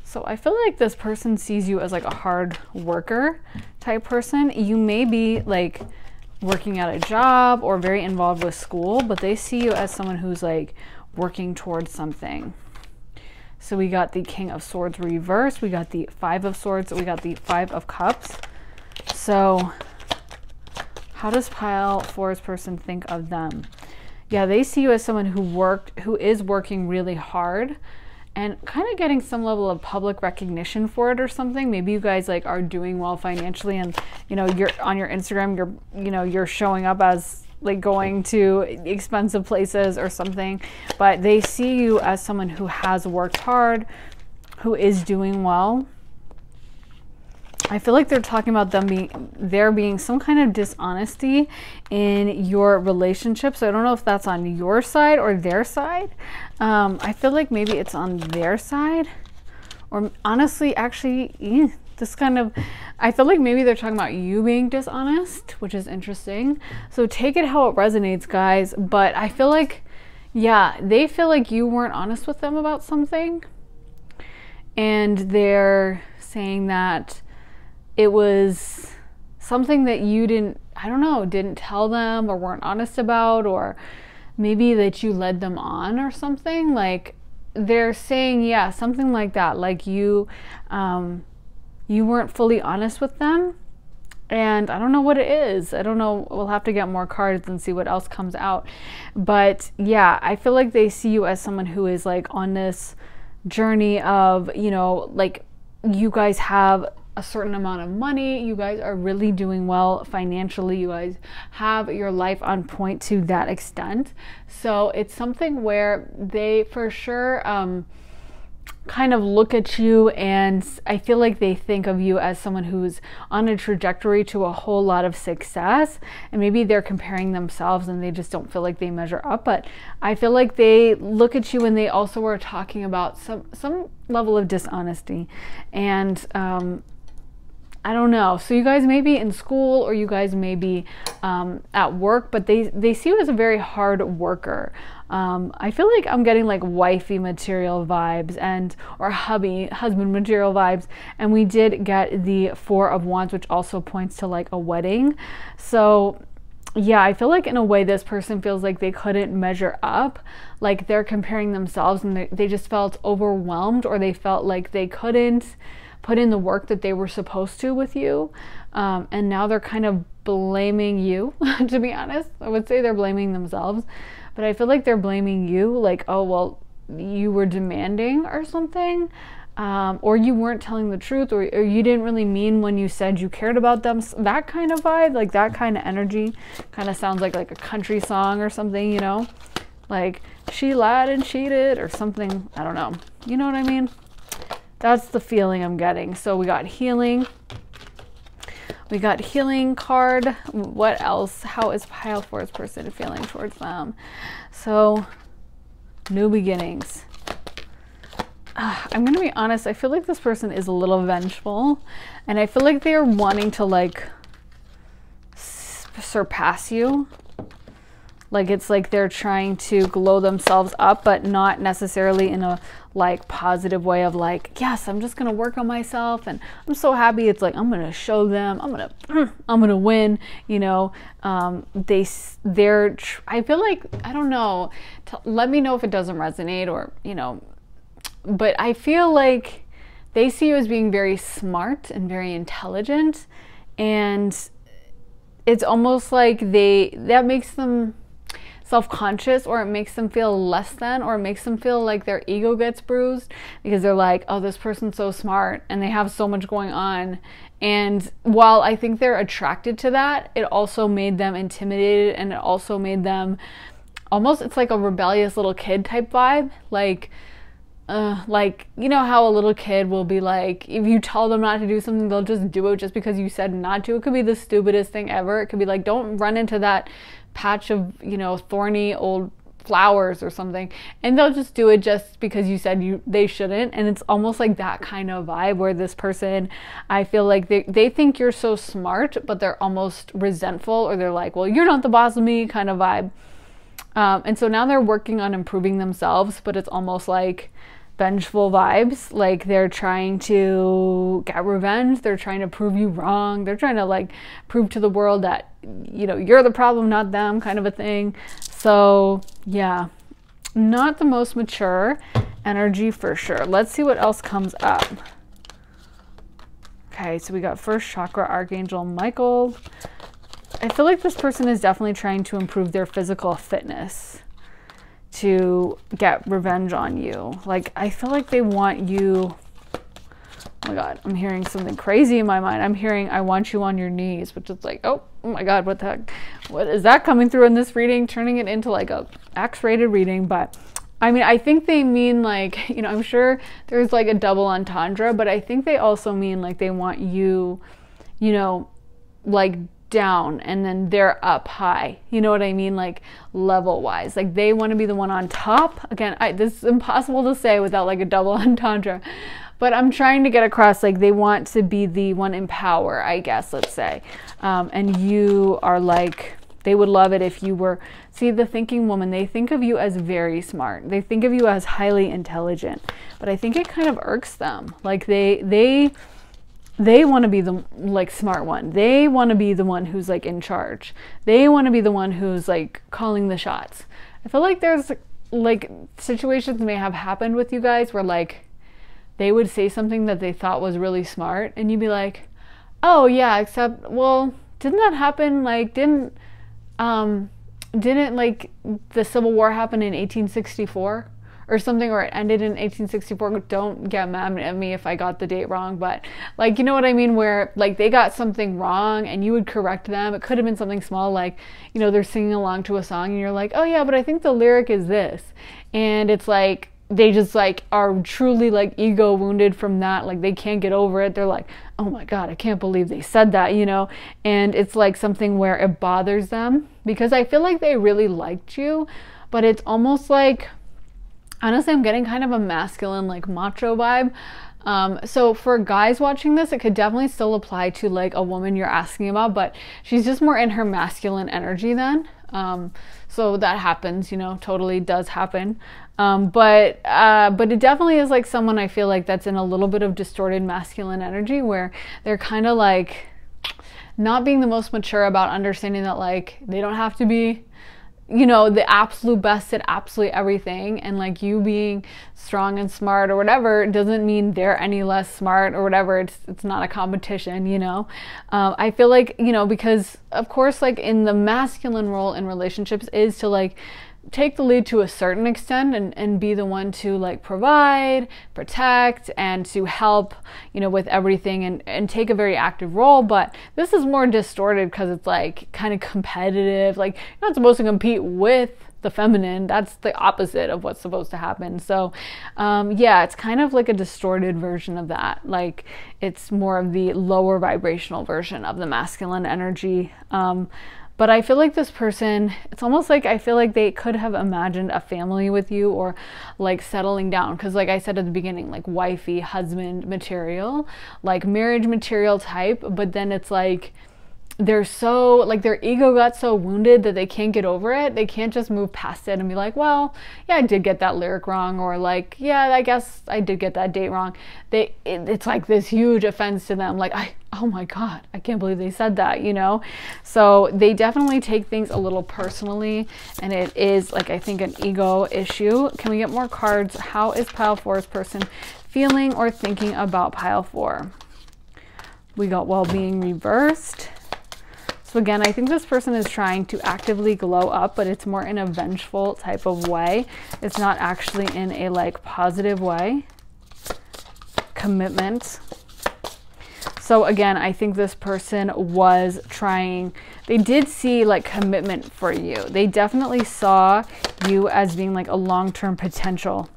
So I feel like this person sees you as like a hard worker type person. You may be like working at a job or very involved with school, but they see you as someone who's like working towards something. So we got the King of Swords reversed, we got the 5 of Swords, we got the 5 of Cups. So how does pile 4's person think of them? Yeah, they see you as someone who is working really hard and kind of getting some level of public recognition for it or something. Maybe you guys like are doing well financially, and you know, you're on your Instagram, you're showing up as like going to expensive places or something, but they see you as someone who has worked hard, who is doing well. I feel like they're talking about there being some kind of dishonesty in your relationship. So I don't know if that's on your side or their side. I feel like maybe it's on their side, or honestly, actually, this kind of, I feel like maybe they're talking about you being dishonest, which is interesting. So take it how it resonates, guys. But I feel like, yeah, they feel like you weren't honest with them about something, and they're saying that it was something that you didn't I don't know, didn't tell them or weren't honest about, or maybe that you led them on or something. Like they're saying, yeah, something like that. Like you weren't fully honest with them. And I don't know what it is. I don't know. We'll have to get more cards and see what else comes out. But yeah, I feel like they see you as someone who is like on this journey of, you know, like you guys have a certain amount of money. You guys are really doing well financially. You guys have your life on point to that extent. So it's something where they for sure, kind of look at you, and I feel like they think of you as someone who's on a trajectory to a whole lot of success, and maybe they're comparing themselves and they just don't feel like they measure up. But I feel like they look at you and they also were talking about some level of dishonesty, and I don't know. So you guys may be in school or you guys may be at work, but they see you as a very hard worker. I feel like I'm getting like wifey material vibes and or husband material vibes, and we did get the 4 of Wands, which also points to like a wedding. So yeah, I feel like in a way this person feels like they couldn't measure up, like they're comparing themselves and they just felt overwhelmed, or they felt like they couldn't put in the work that they were supposed to with you, and now they're kind of blaming you. To be honest, I would say they're blaming themselves, but I feel like they're blaming you, like, oh well, you were demanding or something, or you weren't telling the truth, or you didn't really mean when you said you cared about them. That kind of vibe, like that kind of energy, kind of sounds like a country song or something, you know, like she lied and cheated or something. I don't know, you know what I mean? That's the feeling I'm getting. So we got healing. We got healing card. What else? How is pile 4's person feeling towards them? So new beginnings. I'm going to be honest. I feel like this person is a little vengeful, and I feel like they're wanting to like surpass you. Like it's like they're trying to glow themselves up, but not necessarily in a like positive way of like, yes, I'm just gonna work on myself and I'm so happy. It's like, I'm gonna show them, I'm gonna win, you know. I feel like, I don't know, let me know if it doesn't resonate, or you know, but I feel like they see you as being very smart and very intelligent, and it's almost like that makes them self-conscious, or it makes them feel less than, or it makes them feel like their ego gets bruised because they're like, oh, this person's so smart and they have so much going on. And while I think they're attracted to that, it also made them intimidated, and it also made them almost, it's like a rebellious little kid type vibe. Like you know how a little kid will be like, if you tell them not to do something, they'll just do it just because you said not to. It could be the stupidest thing ever. It could be like, don't run into that patch of, you know, thorny old flowers or something, and they'll just do it just because you said they shouldn't. And it's almost like that kind of vibe where this person, I feel like they think you're so smart, but they're almost resentful, or they're like, well, you're not the boss of me kind of vibe. And so now they're working on improving themselves, but it's almost like vengeful vibes. Like they're trying to get revenge. They're trying to prove you wrong. They're trying to like prove to the world that, you know, you're the problem, not them, kind of a thing. So yeah, not the most mature energy for sure. Let's see what else comes up. Okay, so we got first chakra, Archangel Michael. I feel like this person is definitely trying to improve their physical fitness to get revenge on you. Like I feel like they want you. Oh my god, I'm hearing something crazy in my mind. I'm hearing, I want you on your knees, which is like, oh my god, what the heck? What is that coming through in this reading? Turning it into like a X-rated reading. But I mean, I think they mean like, you know, I'm sure there's like a double entendre, but I think they also mean like they want you, you know, like down and then they're up high. You know what I mean? Like level wise, like they want to be the one on top. Again, this is impossible to say without like a double entendre, but I'm trying to get across like they want to be the one in power, I guess, let's say. And you are like, they would love it if you were, see, the thinking woman, they think of you as very smart. They think of you as highly intelligent, but I think it kind of irks them. Like they they want to be the like smart one. They want to be the one who's like in charge. They want to be the one who's like calling the shots. I feel like there's like situations may have happened with you guys where like they would say something that they thought was really smart and you'd be like, oh yeah, except, well, didn't that happen? Like, didn't like the Civil War happen in 1864 or something, or it ended in 1864? Don't get mad at me if I got the date wrong, but like, you know what I mean? Where like they got something wrong and you would correct them. It could have been something small, like, you know, they're singing along to a song and you're like, oh yeah, but I think the lyric is this. And it's like, they just like are truly like ego wounded from that. Like they can't get over it. They're like, oh my God, I can't believe they said that, you know? And it's like something where it bothers them because I feel like they really liked you, but it's almost like, honestly, I'm getting kind of a masculine, like macho vibe. So for guys watching this, it could definitely still apply to like a woman you're asking about, but she's just more in her masculine energy then. So that happens, you know, totally does happen. But it definitely is like someone I feel like that's in a little bit of distorted masculine energy where they're kind of like not being the most mature about understanding that like they don't have to be, you know, the absolute best at absolutely everything, and like you being strong and smart or whatever doesn't mean they're any less smart or whatever. It's not a competition, you know. I feel like, you know, because of course like in the masculine role in relationships is to like take the lead to a certain extent and be the one to like provide, protect, and to help, you know, with everything and take a very active role. But this is more distorted because it's like kind of competitive. Like you're not supposed to compete with the feminine. That's the opposite of what's supposed to happen. So yeah, it's kind of like a distorted version of that. Like it's more of the lower vibrational version of the masculine energy. But I feel like this person, it's almost like I feel like they could have imagined a family with you or like settling down. Because like I said at the beginning, like wifey, husband material, like marriage material type. But then it's like they're so, like their ego got so wounded that they can't get over it. They can't just move past it and be like, well, yeah, I did get that lyric wrong. Or like, yeah, I guess I did get that date wrong. It's like this huge offense to them. Like, oh my God, I can't believe they said that, you know? So they definitely take things a little personally, and it is like, I think, an ego issue. Can we get more cards? How is pile 4's person feeling or thinking about pile 4? We got well-being reversed. So again, I think this person is trying to actively glow up, but it's more in a vengeful type of way. It's not actually in a like positive way. Commitment. So again, I think this person was trying, they did see like commitment for you. They definitely saw you as being like a long-term potential.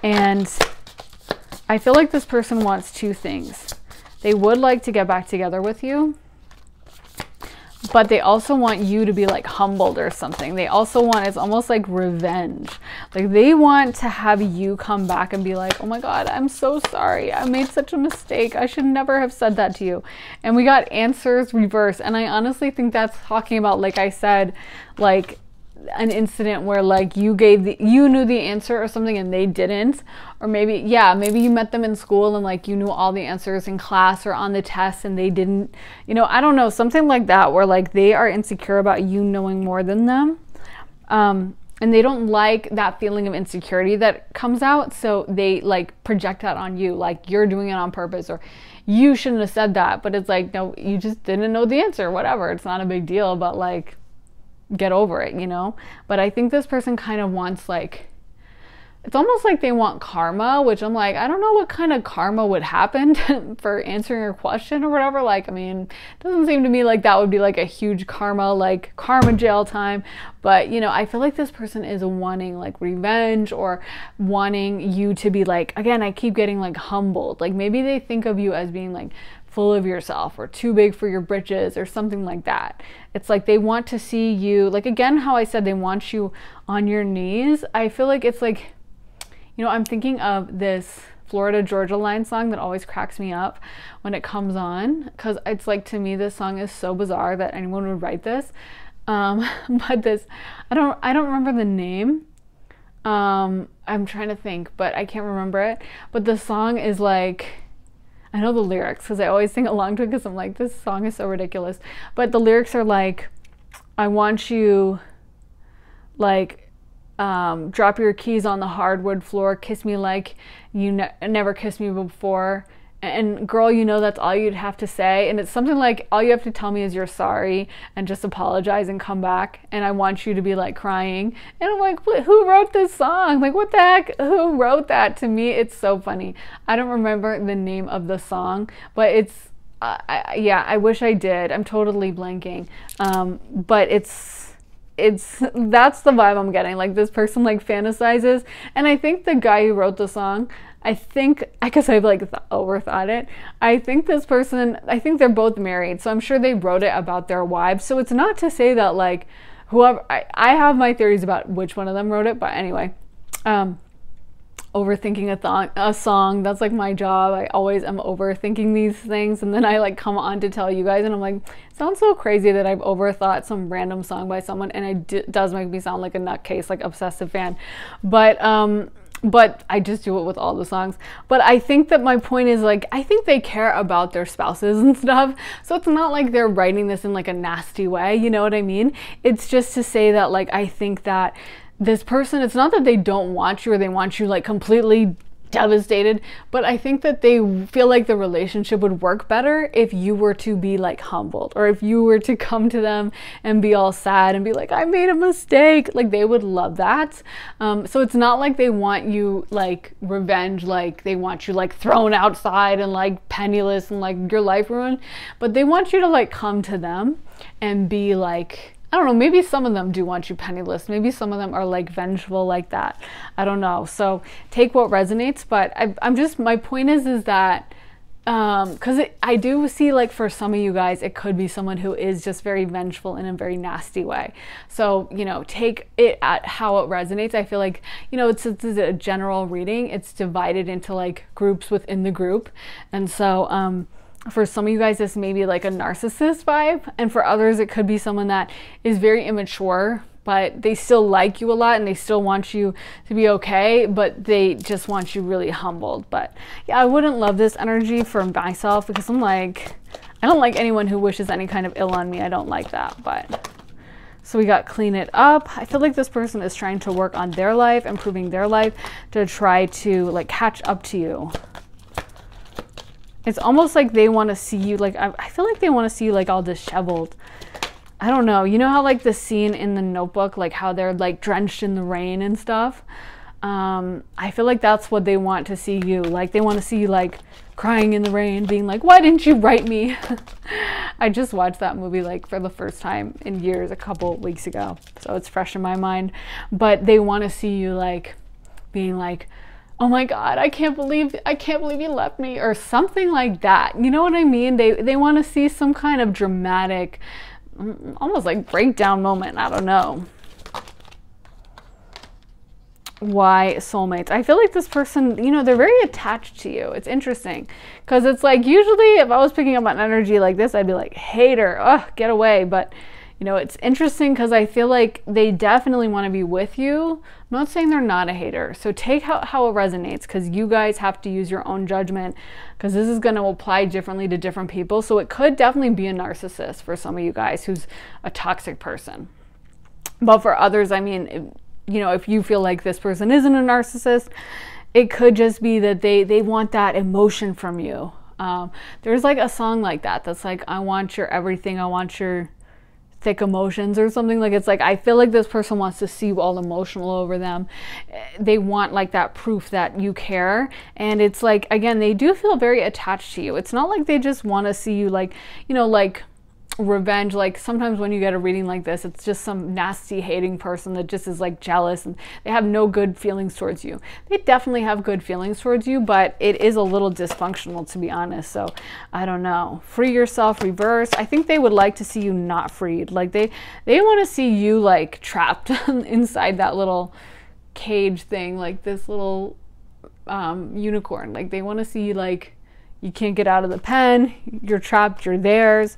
And I feel like this person wants two things. They would like to get back together with you, but they also want you to be like humbled or something. They also want, it's almost like revenge. Like they want to have you come back and be like, oh my God, I'm so sorry. I made such a mistake. I should never have said that to you. And we got answers reversed. And I honestly think that's talking about, like I said, like an incident where like you knew the answer or something and they didn't. Or maybe, yeah, maybe you met them in school and like you knew all the answers in class or on the test and they didn't, you know, I don't know, something like that where like they are insecure about you knowing more than them. And they don't like that feeling of insecurity that comes out. So they like project that on you, like you're doing it on purpose or you shouldn't have said that. But it's like, no, you just didn't know the answer, whatever. It's not a big deal, but like, get over it, you know? But I think this person kind of wants like, it's almost like they want karma, which I'm like, I don't know what kind of karma would happen for answering your question or whatever. Like, I mean, it doesn't seem to me like that would be like a huge karma, like karma jail time. But, you know, I feel like this person is wanting like revenge or wanting you to be like, again, I keep getting like humbled. Like maybe they think of you as being like full of yourself or too big for your britches or something like that. It's like they want to see you, like again, how I said they want you on your knees. I feel like it's like, you know, I'm thinking of this Florida Georgia Line song that always cracks me up when it comes on, because it's like, to me, this song is so bizarre that anyone would write this. But this, I don't remember the name. I'm trying to think, but I can't remember it. But the song is like, I know the lyrics because I always sing along to it because I'm like, this song is so ridiculous. But the lyrics are like, I want you, like, drop your keys on the hardwood floor, kiss me like you never kissed me before. And girl, you know that's all you'd have to say. And it's something like, all you have to tell me is you're sorry and just apologize and come back. And I want you to be like crying. And I'm like, who wrote this song? Like, what the heck? Who wrote that? To me, it's so funny. I don't remember the name of the song, but it's, yeah, I wish I did. I'm totally blanking. But it's that's the vibe I'm getting. Like, this person like fantasizes. And I think the guy who wrote the song, I think, because I've like overthought it, I think this person, I think they're both married, so I'm sure they wrote it about their wives. So it's not to say that like whoever, I have my theories about which one of them wrote it, but anyway, overthinking a song, that's like my job. I always am overthinking these things, and then I like come on to tell you guys, and I'm like, it sounds so crazy that I've overthought some random song by someone, and it does make me sound like a nutcase, like obsessive fan, but I just do it with all the songs. But I think that my point is, like, I think they care about their spouses and stuff. So it's not like they're writing this in like a nasty way, you know what I mean? It's just to say that, like, I think that this person, it's not that they don't want you or they want you like completely devastated, but I think that they feel like the relationship would work better if you were to be like humbled, or if you were to come to them and be all sad and be like, I made a mistake. Like, they would love that. So it's not like they want you like revenge, like they want you like thrown outside and like penniless and like your life ruined, but they want you to like come to them and be like, I don't know, maybe some of them do want you penniless. Maybe some of them are like vengeful like that. I don't know. So take what resonates. But I'm just, my point is that, because I do see, like, for some of you guys, it could be someone who is just very vengeful in a very nasty way. So, you know, take it at how it resonates. I feel like, you know, it's a general reading. It's divided into like groups within the group. And so, for some of you guys, this may be like a narcissist vibe, and for others it could be someone that is very immature, but they still like you a lot and they still want you to be okay, but they just want you really humbled. But yeah, I wouldn't love this energy for myself, because I'm like, I don't like anyone who wishes any kind of ill on me. I don't like that. But so we got clean it up. I feel like this person is trying to work on their life, improving their life, to try to like catch up to you. It's almost like they want to see you, like, I feel like they want to see you like all disheveled. I don't know. You know how like the scene in The Notebook, like how they're like drenched in the rain and stuff? I feel like that's what they want to see you. Like, they want to see you like crying in the rain, being like, why didn't you write me? I just watched that movie like for the first time in years, a couple weeks ago. So it's fresh in my mind. But they want to see you like being like, oh my God, I can't believe you left me, or something like that. You know what I mean? They want to see some kind of dramatic, almost like breakdown moment. I don't know. Why soulmates? I feel like this person, you know, they're very attached to you. It's interesting, because it's like, usually if I was picking up on energy like this, I'd be like, hater, ugh, get away. But you know, it's interesting because I feel like they definitely want to be with you. I'm not saying they're not a hater. So take how it resonates, because you guys have to use your own judgment, because this is going to apply differently to different people. So it could definitely be a narcissist for some of you guys who's a toxic person. But for others, I mean, you know, if you feel like this person isn't a narcissist, it could just be that they want that emotion from you. There's like a song like that that's like, I want your everything, I want your thick emotions, or something. Like, it's like, I feel like this person wants to see you all emotional over them. They want like that proof that you care. And it's like, again, they do feel very attached to you. It's not like they just want to see you like, you know, like revenge. Like, sometimes when you get a reading like this, it's just some nasty hating person that just is like jealous and they have no good feelings towards you. They definitely have good feelings towards you, but it is a little dysfunctional, to be honest. So I don't know. Free yourself, reverse. I think they would like to see you not freed. Like, they want to see you like trapped inside that little cage thing, like this little unicorn. Like, they want to see you like, you can't get out of the pen, you're trapped, you're theirs,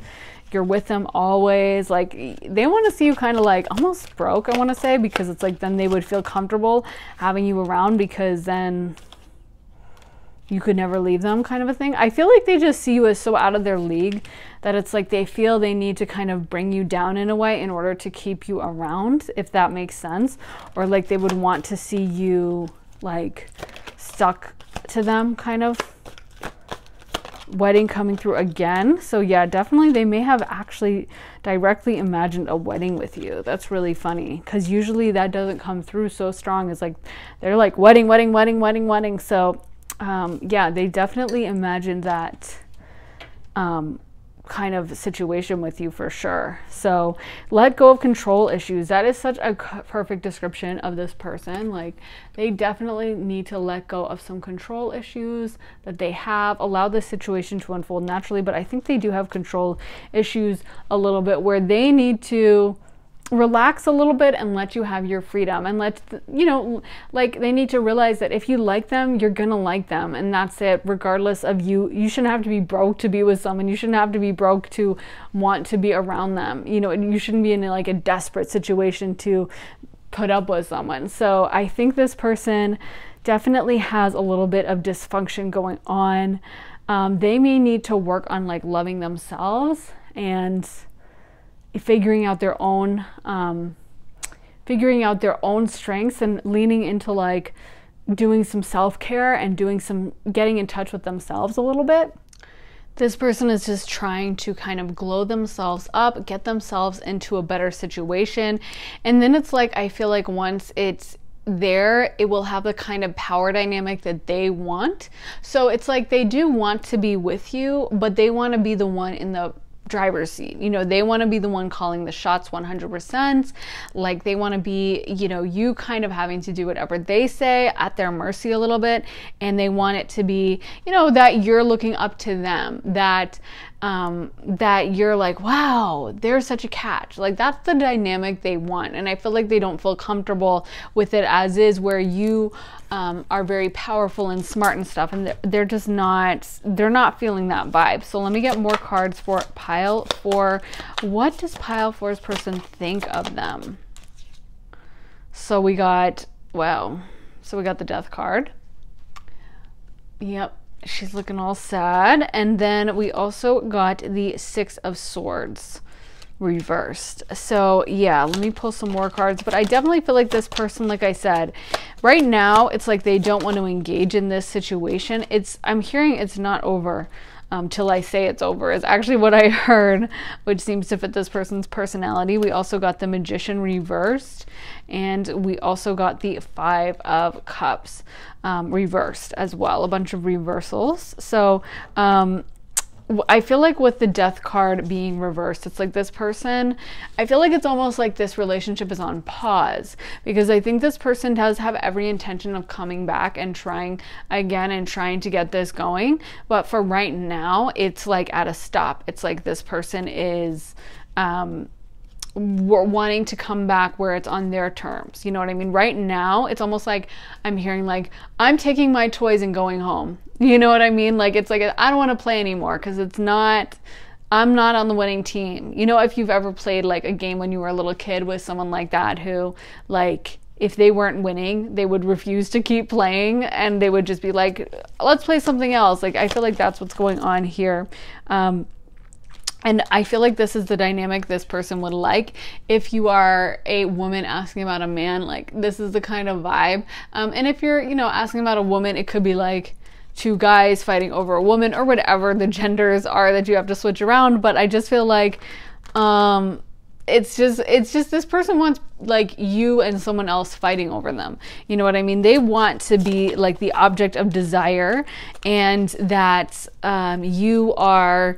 you're with them always. Like, they want to see you kind of like almost broke, I want to say, because it's like, then they would feel comfortable having you around, because then you could never leave them kind of a thing. I feel like they just see you as so out of their league that it's like they feel they need to kind of bring you down in a way in order to keep you around, if that makes sense. Or like they would want to see you like stuck to them kind of. Wedding coming through again. So yeah, definitely they may have actually directly imagined a wedding with you. That's really funny, because usually that doesn't come through so strong. It's like they're like wedding, wedding, wedding, wedding, wedding. So yeah, they definitely imagined that kind of situation with you for sure. So let go of control issues. That is such a perfect description of this person. Like they definitely need to let go of some control issues that they have. Allow this situation to unfold naturally, but I think they do have control issues a little bit, where they need to relax a little bit and let you have your freedom, and like they need to realize that if you like them, you're gonna like them, and that's it, regardless of you shouldn't have to be broke to be with someone. You shouldn't have to be broke to want to be around them. And you shouldn't be in like a desperate situation to put up with someone. So I think this person definitely has a little bit of dysfunction going on. They may need to work on like loving themselves and figuring out their own strengths, and leaning into like doing some self-care and getting in touch with themselves a little bit. This person is just trying to kind of glow themselves up, get themselves into a better situation. And then it's like, I feel like once it's there, it will have the kind of power dynamic that they want. So it's like they do want to be with you, but they want to be the one in the driver's seat. They want to be the one calling the shots 100%. Like they want to be, you kind of having to do whatever they say, at their mercy a little bit. And they want it to be, that you're looking up to them, that you're like, wow, they're such a catch. Like that's the dynamic they want. And I feel like they don't feel comfortable with it as is, where you are very powerful and smart and stuff, and they're not feeling that vibe. So let me get more cards for pile 4. What does pile 4's person think of them? So we got the Death card. Yep, she's looking all sad. And then we also got the 6 of Swords reversed. So yeah, let me pull some more cards. But I definitely feel like this person, like I said, right now it's like they don't want to engage in this situation. I'm hearing it's not over till I say it's over, is actually what I heard, which seems to fit this person's personality. We also got the Magician reversed, and we also got the 5 of Cups reversed as well. A bunch of reversals. So I feel like with the Death card being reversed, it's like this person, I feel like it's almost like this relationship is on pause, because I think this person does have every intention of coming back and trying again and trying to get this going. But for right now, it's like at a stop. It's like this person is wanting to come back where it's on their terms. You know what I mean? Right now, it's almost like I'm hearing like, I'm taking my toys and going home. You know what I mean? Like, it's like, I don't want to play anymore, because I'm not on the winning team. If you've ever played like a game when you were a little kid with someone like that, who like, if they weren't winning, they would refuse to keep playing, and they would just be like, let's play something else. Like, I feel like that's what's going on here. And I feel like this is the dynamic this person would like. If you are a woman asking about a man, like this is the kind of vibe. And if you're, asking about a woman, it could be like 2 guys fighting over a woman, or whatever the genders are that you have to switch around. But I just feel like it's just this person wants like you and someone else fighting over them. You know what I mean? They want to be like the object of desire, and that you are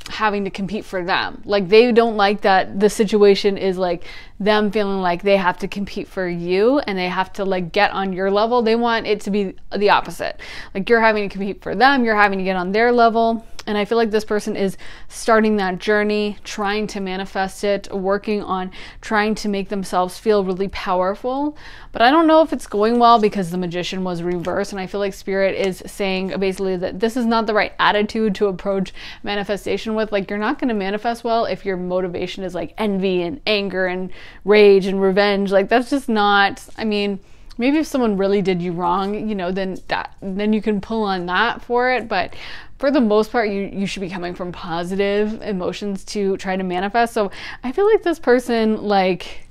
having to compete for them. Like they don't like that the situation is like them feeling like they have to compete for you and they have to like get on your level. They want it to be the opposite. Like you're having to compete for them, you're having to get on their level. And I feel like this person is starting that journey, trying to manifest it, working on trying to make themselves feel really powerful. But I don't know if it's going well, because the Magician was reversed. And I feel like Spirit is saying basically that this is not the right attitude to approach manifestation with. Like, you're not going to manifest well if your motivation is like envy and anger and rage and revenge. Like, that's just not, I mean, maybe if someone really did you wrong, you know, then you can pull on that for it. But for the most part, you should be coming from positive emotions to try to manifest. So I feel like this person, like,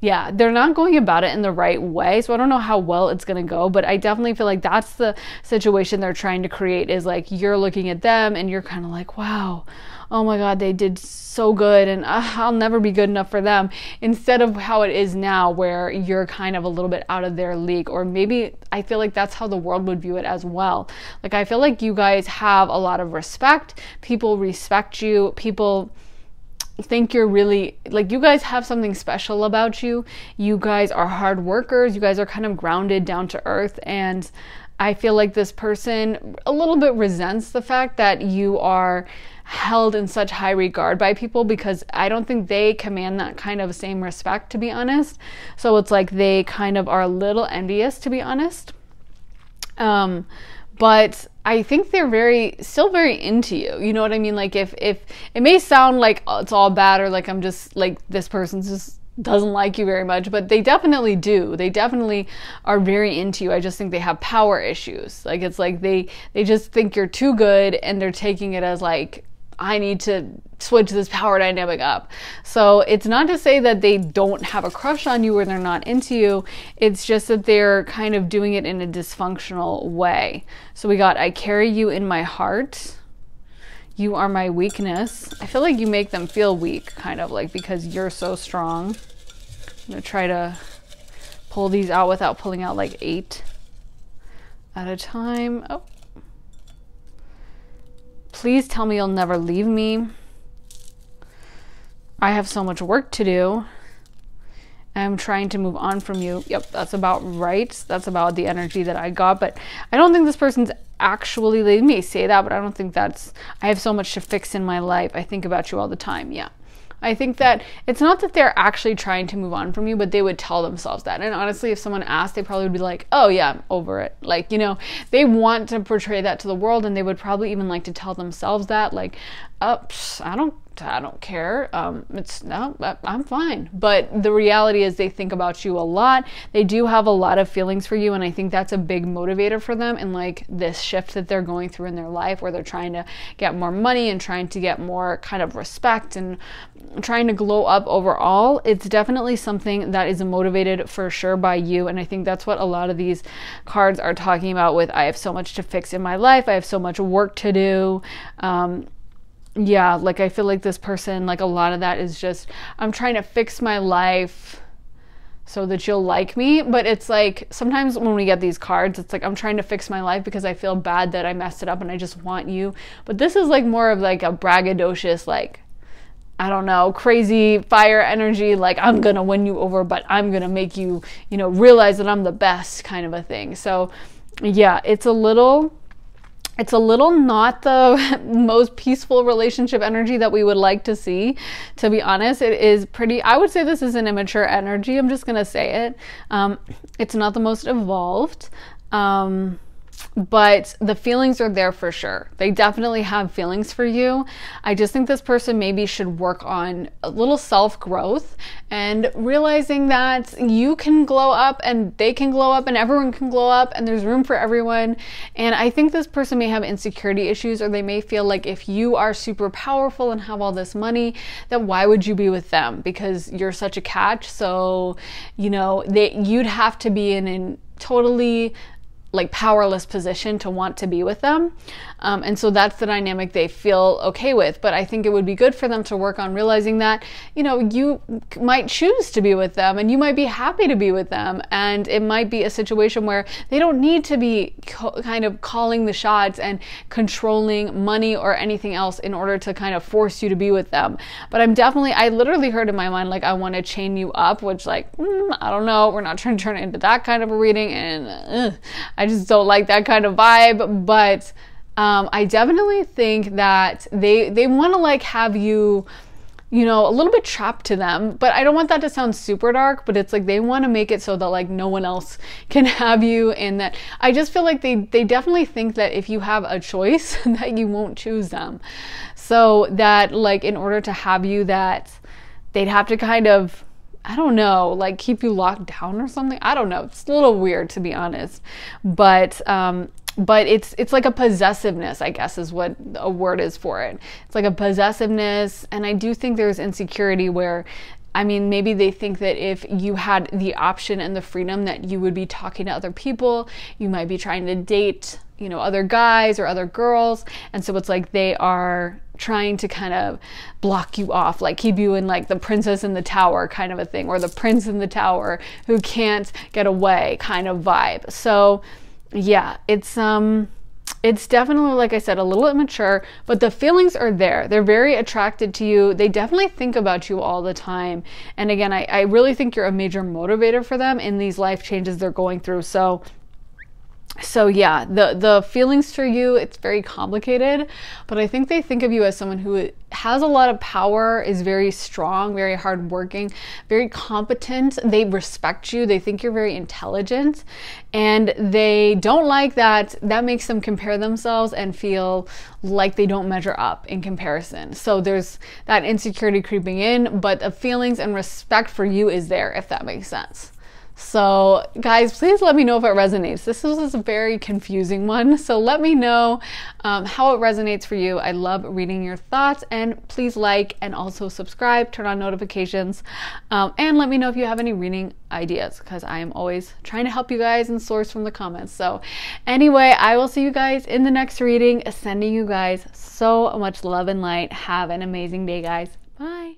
yeah, they're not going about it in the right way. So I don't know how well it's going to go, but I definitely feel like that's the situation they're trying to create, is like you're looking at them and you're kind of like, wow, oh my God, they did so good and I'll never be good enough for them, instead of how it is now where you're kind of a little bit out of their league. Or maybe I feel like that's how the world would view it as well. Like, I feel like you guys have a lot of respect. People respect you. People think you're really, like, you guys have something special about you. You guys are hard workers. You guys are kind of grounded, down to earth. And I feel like this person a little bit resents the fact that you are held in such high regard by people, because I don't think they command that kind of same respect, to be honest. So it's like they kind of are a little envious, to be honest. But I think they're still very into you. You know what I mean? Like, if it may sound like it's all bad, or like I'm just like, this person just doesn't like you very much, but they definitely do. They definitely are very into you. I just think they have power issues. Like, it's like they just think you're too good, and they're taking it as like, I need to switch this power dynamic up. So it's not to say that they don't have a crush on you or they're not into you. It's just that they're kind of doing it in a dysfunctional way. So we got, I carry you in my heart. You are my weakness. I feel like you make them feel weak, kind of like, because you're so strong. I'm going to try to pull these out without pulling out like 8 at a time. Oh. Please tell me you'll never leave me. I have so much work to do. I'm trying to move on from you. Yep, that's about right. That's about the energy that I got. But I don't think this person's actually, they may say that, but I don't think that's, I have so much to fix in my life. I think about you all the time. Yeah. I think that it's not that they're actually trying to move on from you, but they would tell themselves that. And honestly, if someone asked, they probably would be like, oh yeah, I'm over it. Like, you know, they want to portray that to the world, and they would probably even like to tell themselves that, like, I don't care. I'm fine. But the reality is they think about you a lot. They do have a lot of feelings for you. And I think that's a big motivator for them in like this shift that they're going through in their life, where they're trying to get more money and trying to get more kind of respect and trying to glow up overall. It's definitely something that is motivated for sure by you. And I think that's what a lot of these cards are talking about with, I have so much to fix in my life. I have so much work to do. Yeah, like I feel like this person, like a lot of that is just, I'm trying to fix my life so that you'll like me. But it's like, sometimes when we get these cards, it's like, I'm trying to fix my life because I feel bad that I messed it up and I just want you. But this is like more of like a braggadocious, like, I don't know, crazy fire energy, like I'm gonna win you over, but I'm gonna make you, you know, realize that I'm the best, kind of a thing. So yeah, it's a little not the most peaceful relationship energy that we would like to see, to be honest. It is pretty, I would say this is an immature energy. I'm just going to say it. It's not the most evolved. But the feelings are there for sure. They definitely have feelings for you. I just think this person maybe should work on a little self-growth and realizing that you can glow up and they can glow up and everyone can glow up and there's room for everyone. And I think this person may have insecurity issues, or they may feel like if you are super powerful and have all this money, then why would you be with them? Because you're such a catch. So, you know, you'd have to be in a totally like powerless position to want to be with them. And so that's the dynamic they feel okay with. But I think it would be good for them to work on realizing that, you know, you might choose to be with them and you might be happy to be with them. And it might be a situation where they don't need to be kind of calling the shots and controlling money or anything else in order to kind of force you to be with them. But I literally heard in my mind, like, I want to chain you up, which like, I don't know. We're not trying to turn it into that kind of a reading. And I just don't like that kind of vibe. But I definitely think that they want to like have you, you know, a little bit trapped to them. But I don't want that to sound super dark, but it's like they want to make it so that like no one else can have you. And that I just feel like they definitely think that if you have a choice that you won't choose them. So that like in order to have you, that they'd have to kind of, I don't know, like keep you locked down or something. I don't know. It's a little weird, to be honest. But it's like a possessiveness, I guess, is what a word is for it. It's like a possessiveness. And I do think there's insecurity where, I mean, maybe they think that if you had the option and the freedom that you would be talking to other people, you might be trying to date, you know, other guys or other girls. And so it's like they are trying to kind of block you off, like keep you in like the princess in the tower kind of a thing, or the prince in the tower who can't get away kind of vibe. So yeah, it's definitely, like I said, a little immature, but the feelings are there. They're very attracted to you. They definitely think about you all the time. And again, I really think you're a major motivator for them in these life changes they're going through. So yeah, the feelings for you, it's very complicated, but I think they think of you as someone who has a lot of power, is very strong, very hardworking, very competent. They respect you. They think you're very intelligent, and they don't like that. That makes them compare themselves and feel like they don't measure up in comparison. So there's that insecurity creeping in, but the feelings and respect for you is there, if that makes sense. So guys, please let me know if it resonates. This was a very confusing one, so let me know how it resonates for you. I love reading your thoughts, and please like and also subscribe, turn on notifications, and let me know if you have any reading ideas, because I am always trying to help you guys and source from the comments. So anyway, I will see you guys in the next reading. Sending you guys so much love and light. Have an amazing day, guys. Bye.